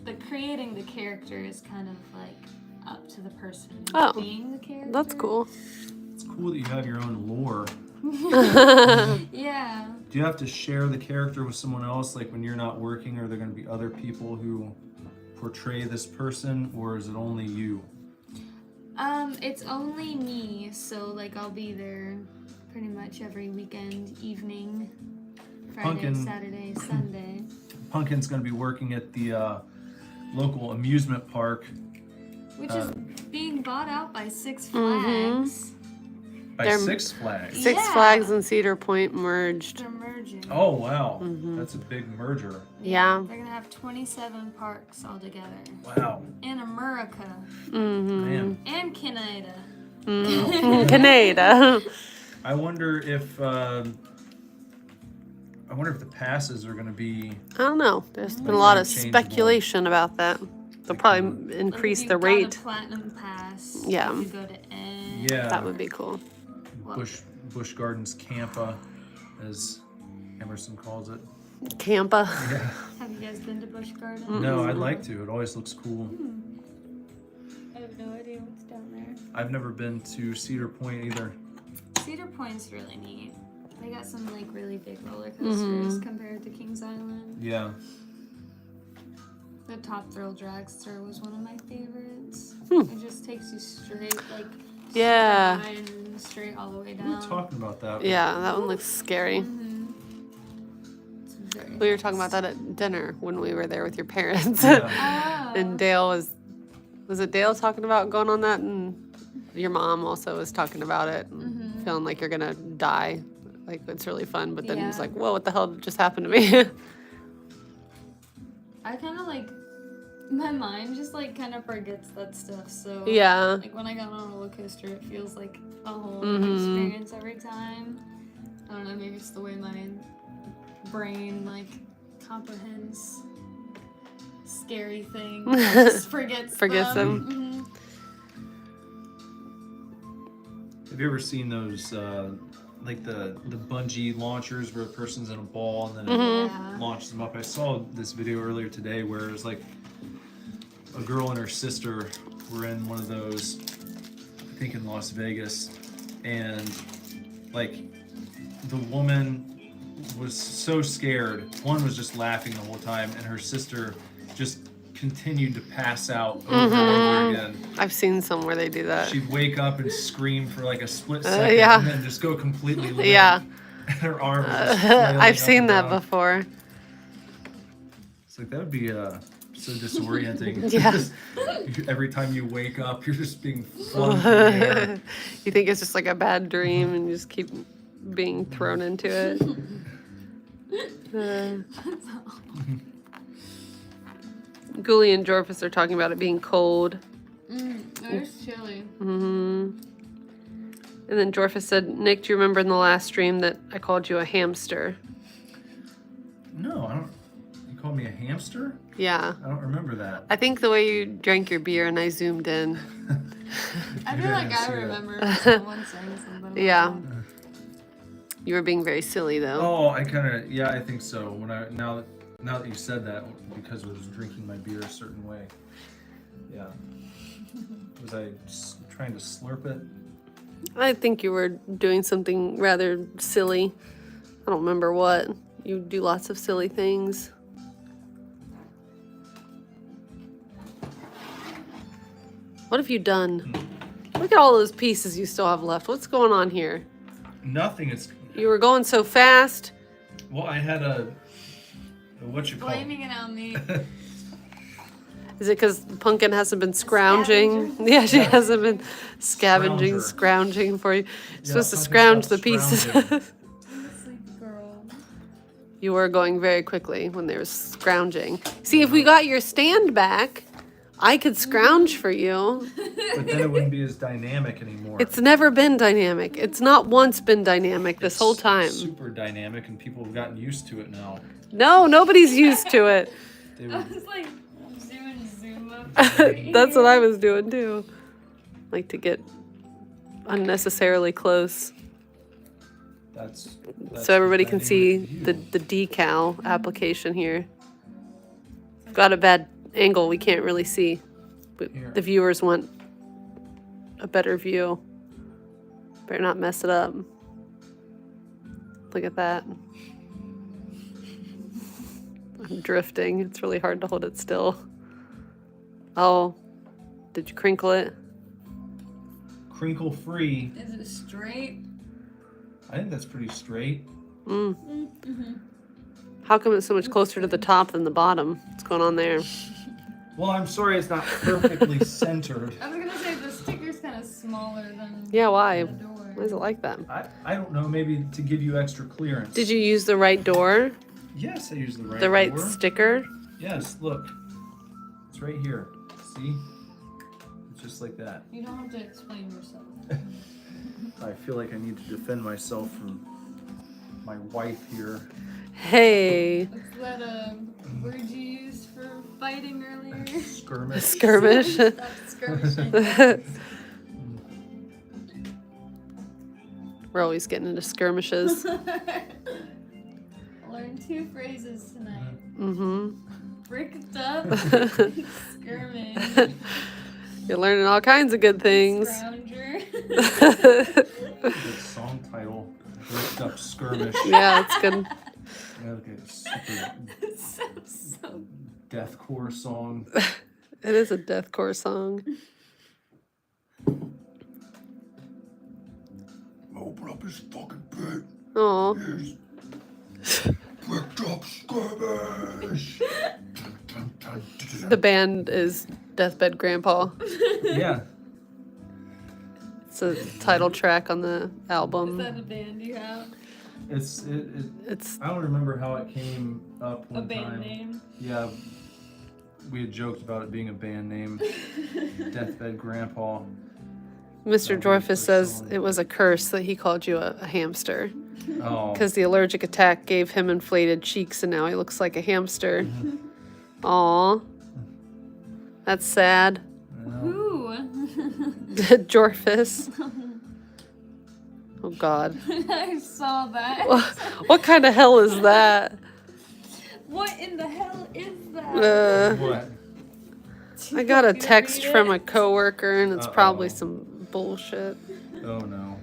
the creating the character is kind of like up to the person being the character. That's cool. It's cool that you have your own lore. Yeah. Do you have to share the character with someone else? Like when you're not working, are there going to be other people who portray this person, or is it only you? It's only me, so like I'll be there pretty much every weekend, evening, Friday, Pumpkin. Saturday, Sunday. Pumpkin's going to be working at the local amusement park. Which is being bought out by Six Flags. By They're- Six Flags. Six Yeah. Flags and Cedar Point merged. They're merging. Oh, wow. That's a big merger. Yeah. They're gonna have 27 parks altogether. Wow. In America. Man. And Canada. Canada. I wonder if the passes are going to be. I don't know. There's been a Like lot of interchangeable. speculation about that. They'll probably increase Like if the you've got rate. a platinum pass. Yeah. You go to N. Yeah. That would be cool. Busch Gardens Campa, as Emerson calls it. Campa. Yeah. Have you guys been to Busch Gardens? No, I'd like to. It always looks cool. I have no idea what's down there. I've never been to Cedar Point either. Cedar Point's really neat. They got some like really big roller coasters compared to Kings Island. Yeah. The Top Thrill Dragster was one of my favorites. Hmm. It just takes you straight, like Yeah. straight line and straight all the way We were down. talking about that. Yeah, that one looks scary. It's very We were talking about that at dinner when we were there with your parents. Yeah. Oh. And Dale was it Dale talking about going on that? And your mom also was talking about it and feeling like you're gonna die. Like it's really fun, but then it's Yeah. like, whoa, what the hell just happened to me? I kind of like, my mind just like kind of forgets that stuff. So Yeah. like when I go on a roller coaster, it feels like a whole Mhm. experience every time. I don't know, maybe it's the way my brain like comprehends scary things. It just forgets them. Mhm. Have you ever seen those, like the bungee launchers where a person's in a ball and then it Yeah. launches them up? I saw this video earlier today where it was like a girl and her sister were in one of those, I think in Las Vegas, and like the woman was so scared. One was just laughing the whole time, and her sister just continued to pass out over and over again. I've seen some where they do that. She'd wake up and scream for like a split second yeah. and then just go completely limp. Yeah. And her arm was just flailing I've up seen and that down. before. It's like that would be so disorienting. Yeah. Just, every time you wake up, you're just being flung through the air. You think it's just like a bad dream and you just keep being thrown into it. Ghoulie and Jorphus are talking about it being cold. It's chilly. And then Jorphus said, Nick, do you remember in the last stream that I called you a hamster? No, I don't. You called me a hamster? Yeah. I don't remember that. I think the way you drank your beer and I zoomed in. I Maybe feel didn't like see I that. remember someone saying something. Yeah. Like that. You were being very silly though. Oh, I kind of, yeah, I think so. Now that you said that, because I was drinking my beer a certain way. Yeah. Was I trying to slurp it? I think you were doing something rather silly. I don't remember what. You do lots of silly things. What have you done? Look at all those pieces you still have left. What's going on here? Nothing. It's You were going so fast. well, I had what you call it? Blaming it on me. Is it because Pumpkin hasn't been scrounging? Yeah, she hasn't been scavenging, Scrounger. scrounging for you. You're Yeah, supposed to Pumpkin scrounge the stopped pieces. scrounging. Sleep girl. You were going very quickly when there was scrounging. See, if we got your stand back, I could scrounge for you. But then it wouldn't be as dynamic anymore. It's never been dynamic. It's not once been dynamic this whole It's time. super dynamic, and people have gotten used to it now. No, nobody's used to it. They I would, was like, zoom up. That's what I was doing too. Like to get unnecessarily close that's so everybody can see dynamic the decal application here. Got a bad angle we can't really see, but Here. the viewers want a better view. Better not mess it up. Look at that. I'm drifting. It's really hard to hold it still. Oh, did you crinkle it? Crinkle free. Is it straight? I think that's pretty straight. How come it's so much closer to the top than the bottom? What's going on there? Well, I'm sorry it's not perfectly centered. I was gonna say the sticker's kind of smaller than Yeah, why? the door. Why is it like that? I don't know, maybe to give you extra clearance. Did you use the right door? Yes, I used the right The right door. sticker? Yes, look. It's right here. See? It's just like that. You don't have to explain yourself. I feel like I need to defend myself from my wife here. Hey. Is that a word you used for fighting earlier? Skirmish. Skirmish. Stop skirmishing. We're always getting into skirmishes. Learned 2 phrases tonight. Mm-hmm. Bricked up, skirmish, You're learning all kinds of good things. scrounger. Good song title. Bricked Up Skirmish. Yeah, it's good. Yeah, like a super It sounds so deathcore song. It is a deathcore song. Open up his fucking pit. Oh, Bricked Up Skirmish. the band is Deathbed Grandpa. Yeah. It's a title track on the Is album. that a band you have? It's It's I don't remember how it came up A one band time. name? Yeah, we had joked about it being a band name, Deathbed Grandpa. Mr. That was Dorfus the says song. it was a curse that he called you a hamster Oh, because the allergic attack gave him inflated cheeks and now he looks like a hamster. Aw, that's sad. Who? Dorfus. Oh God, I saw that. what kind of hell is that? What in the hell is that? what? I got a Want me to text read from it? a coworker and it's probably Uh-oh. some bullshit. Oh no.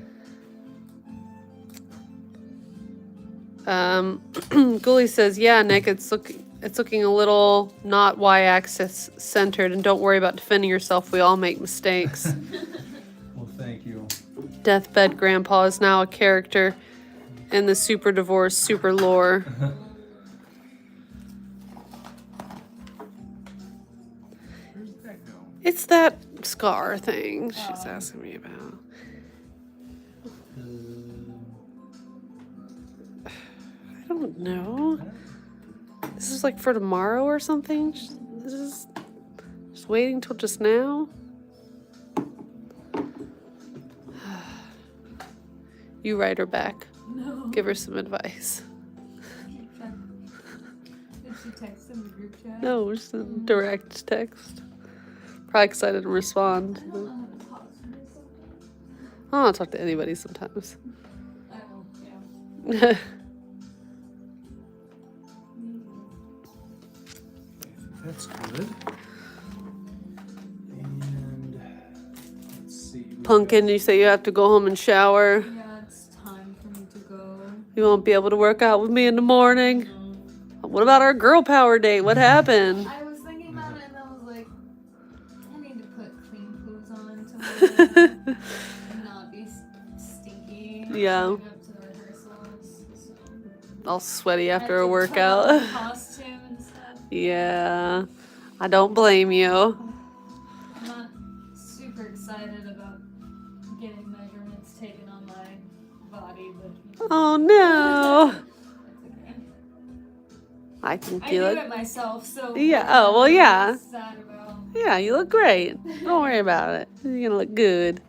Ghoulie says, "Yeah, Nick, it's looking a little not y-axis centered, and don't worry about defending yourself. We all make mistakes." Well, thank you. Deathbed Grandpa is now a character in the Super Divorce Super Lore. Where's that go? It's that scar thing she's asking me about. I don't know. This is like for tomorrow or something. This is just waiting till just now. You write her back. No. Give her some advice. Did she text in the group chat? No, just a direct text. Probably because I didn't respond. I don't know how to pause for myself. I don't talk to anybody sometimes. I don't, yeah. That's good. And let's see. we've Pumpkin, you say you have to go home and shower. Yeah, it's time for me to go. You won't be able to work out with me in the morning. What about our girl power date? What happened? I was thinking about it and I was like, I need to put clean clothes on tomorrow and not be stinky. Yeah. Showing up to the rehearsals. So. All sweaty I after had a to workout. put on a costume and stuff. Yeah, I don't blame you. I'm not super excited about getting measurements taken on my body, but Oh no. that's okay. I think I you do look. it myself, so Yeah, oh, well, yeah. I'm sad about. Yeah, you look great. Don't worry about it. You're gonna look good.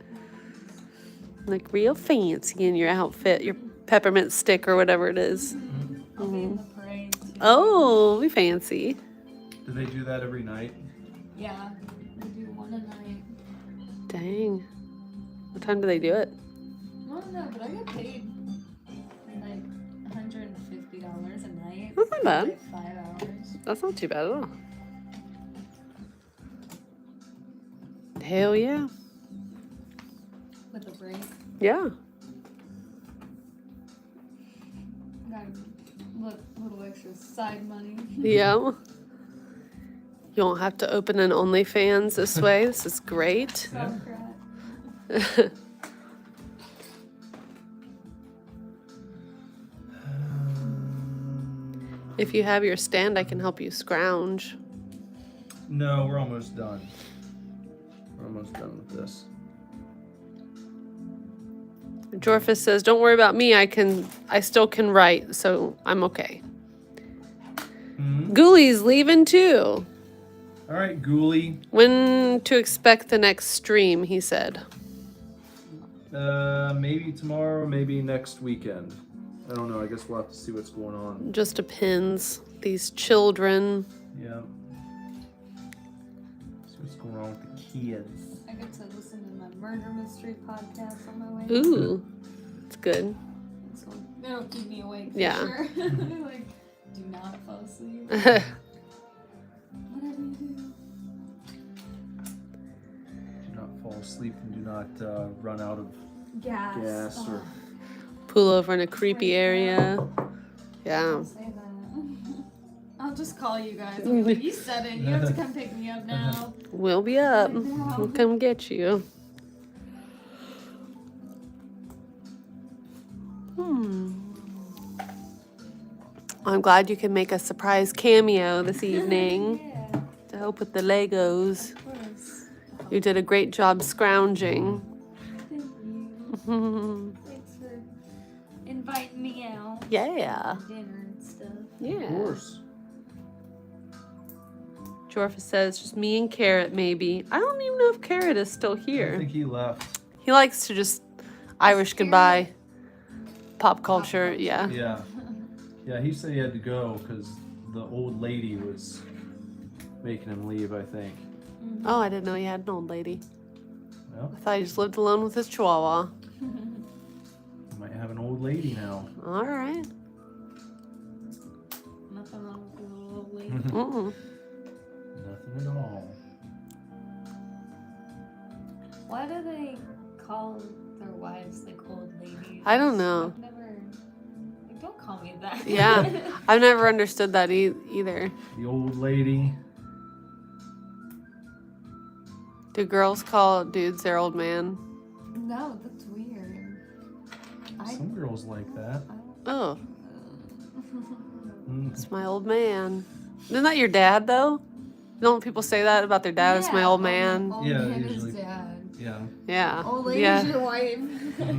Look real fancy in your outfit, your peppermint stick or whatever it is. I'll be in the parade. Too. Oh, we fancy. Do they do that every night? Yeah, we do one a night. Dang. What time do they do it? I don't know, but I get paid like $150 a night. That's not for, bad. like 5 hours. That's not too bad at all. Hell yeah. With a break. Yeah. Got a little extra side money. Yeah. You won't have to open an OnlyFans this way. This is great. Yeah. If you have your stand, I can help you scrounge. No, we're almost done. We're almost done with this. Jorfus says, "Don't worry about me. I still can write, so I'm okay." Mhm. Ghoulies leaving too. All right, Ghoulie. When to expect the next stream? He said. Maybe tomorrow, maybe next weekend. I don't know. I guess we'll have to see what's going on. Just depends. These children. Yeah. See what's going on with the kids. I get to listen to my murder mystery podcast on my way. Ooh, it's good. So it'll keep me awake. For Yeah. Sure. Like, do not fall asleep. Whatever you do. Do not fall asleep and do not run out of Gas. gas or. Pull over in a creepy area. Yeah. Don't say that. I'll just call you guys. I'll be like, you said it. You have to come pick me up now. We'll be up. Right now. We'll come get you. I'm glad you can make a surprise cameo this evening Yeah, to help with the Legos. of course. You did a great job scrounging. Thank you. Thanks for inviting me out. Yeah. Dinner and stuff. Of Yeah. course. Jorfa says just me and Carrot maybe. I don't even know if Carrot is still I here. think he left. He likes to just Irish goodbye. Pop culture, yeah. Yeah. Yeah, he said he had to go because the old lady was making him leave, I think. Oh, I didn't know he had an old lady. Well, I thought he just lived alone with his chihuahua. he might have an old lady now. All right. Nothing wrong with the little lady. Mm-mm. Nothing at all. Why do they call their wives like old ladies? I don't know. I've never. Like, don't call me that. Yeah, I've never understood that either. The old lady. Do girls call dudes their old man? No, that's weird. Some girls like that. Oh, Mm. it's my old man. Isn't that your dad, though? Don't people say that about their dad? It's my old man. Old Yeah, man usually. is dad. Yeah. Yeah. Old lady's Yeah. your wife.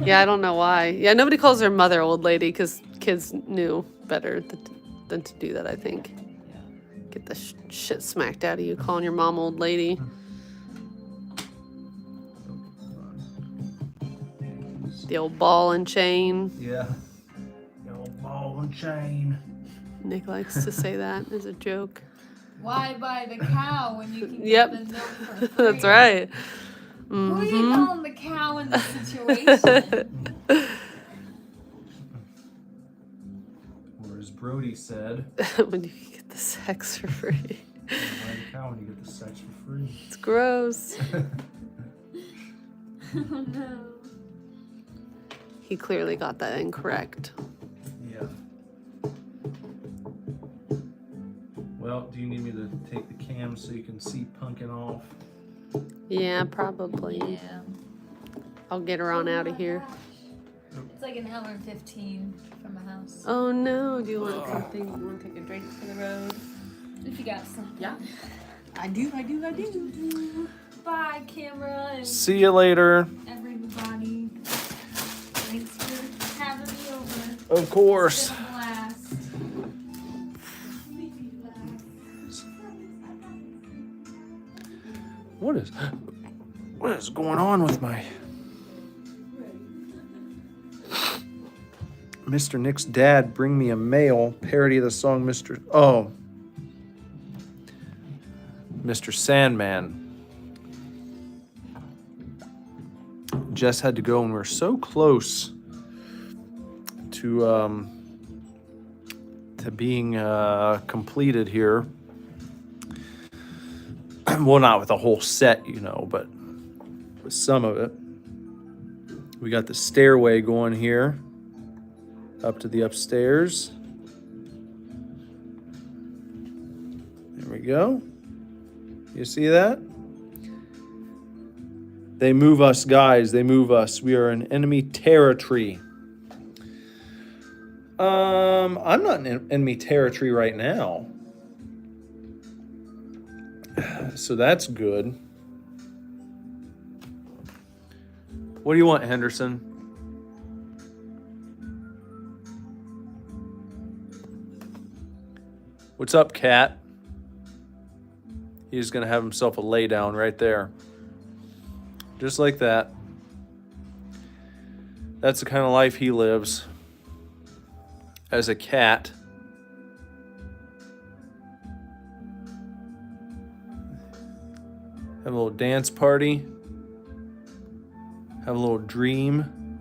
Yeah, I don't know why. Yeah, nobody calls their mother old lady because kids knew better than to do that, I think. Get the shit smacked out of you calling your mom old lady. The old ball and chain. Yeah. The old ball and chain. Nick likes to say that as a joke. Why buy the cow when you can Yep. get the milk for free? That's right. Who are you calling the cow in this situation? Or as Brody said, When you get the sex for free. buy the cow and you get the sex for free. It's gross. Oh no. He clearly got that incorrect. Yeah. Well, do you need me to take the cam so you can see Punkin off? Yeah, probably. Yeah. I'll get her on out of here. It's like an hour and 15 from my house. Oh no, do you want something? You want to take a drink for the road? If you got something. Yeah. I do. Bye, camera and See you later. everybody. Thanks for having me over. Of course. It's been a blast. What is going on with my Mr. Nick's dad? Bring me a mail parody of the song Mr. Sandman. Jess had to go, and we're so close to being completed here. Well, not with the whole set, but with some of it. We got the stairway going here up to the upstairs. There we go. You see that? They move us, guys. They move us. We are in enemy territory. I'm not in enemy territory right now. So that's good. What do you want, Henderson? What's up, Cat? He's going to have himself a lay down right there. Just like that. That's the kind of life he lives. As a cat. Have a little dance party. Have a little dream.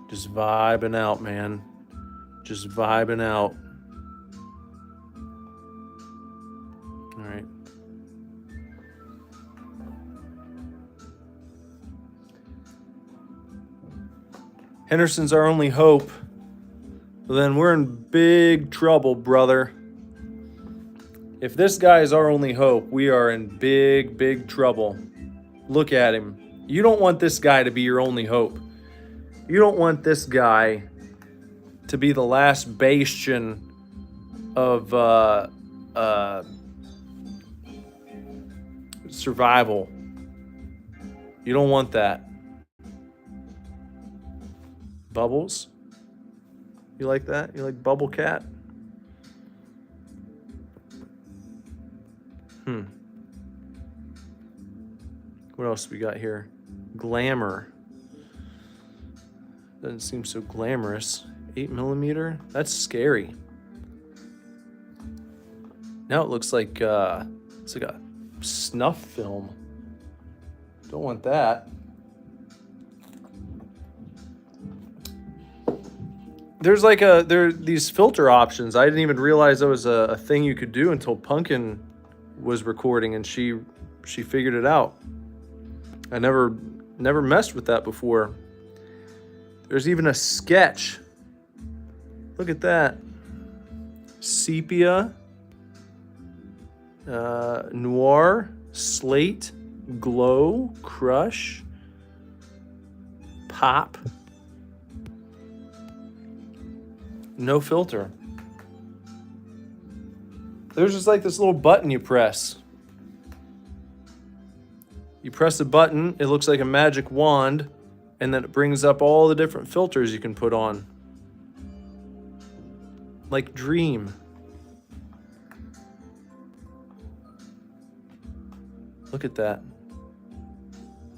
Just vibing out, man. Just vibing out. All right. Henderson's our only hope. Well, then we're in big trouble, brother. If this guy is our only hope, we are in big, big trouble. Look at him. You don't want this guy to be your only hope. You don't want this guy to be the last bastion of survival. You don't want that. Bubbles? You like that? You like Bubble Cat? What else we got here? Glamour. Doesn't seem so glamorous. 8mm? That's scary. Now it looks like it's like a snuff film. Don't want that. There's like these filter options. I didn't even realize that was a thing you could do until Pumpkin was recording and she figured it out. I never messed with that before. There's even a sketch. Look at that. Sepia, noir, slate, glow, crush, pop. No filter. There's just like this little button you press. You press the button, it looks like a magic wand, and then it brings up all the different filters you can put on. Like Dream. Look at that.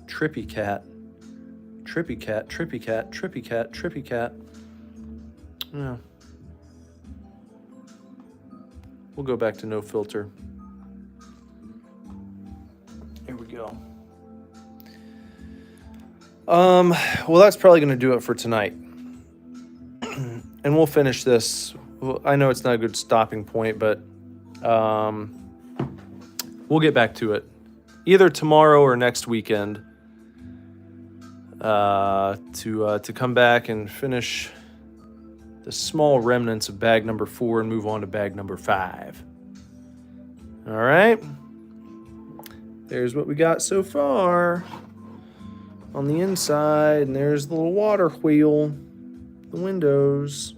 Trippy cat. Trippy cat, trippy cat, trippy cat, trippy cat. Yeah. We'll go back to no filter. Here we go. Well, that's probably going to do it for tonight. And we'll finish this. Well, I know it's not a good stopping point, but we'll get back to it. Either tomorrow or next weekend to come back and finish the small remnants of bag number 4 and move on to bag number 5. All right. There's what we got so far on the inside, and there's the little water wheel, the windows.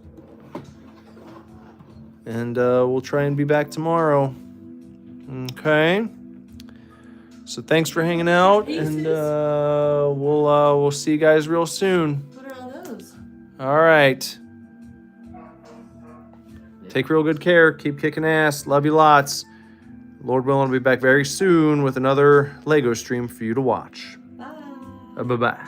And we'll try and be back tomorrow. Okay. So thanks for hanging out, and we'll see you guys real soon. What are all those? All right. Take real good care. Keep kicking ass. Love you lots. Lord willing, I'll be back very soon with another Lego stream for you to watch. Bye. Bye-bye.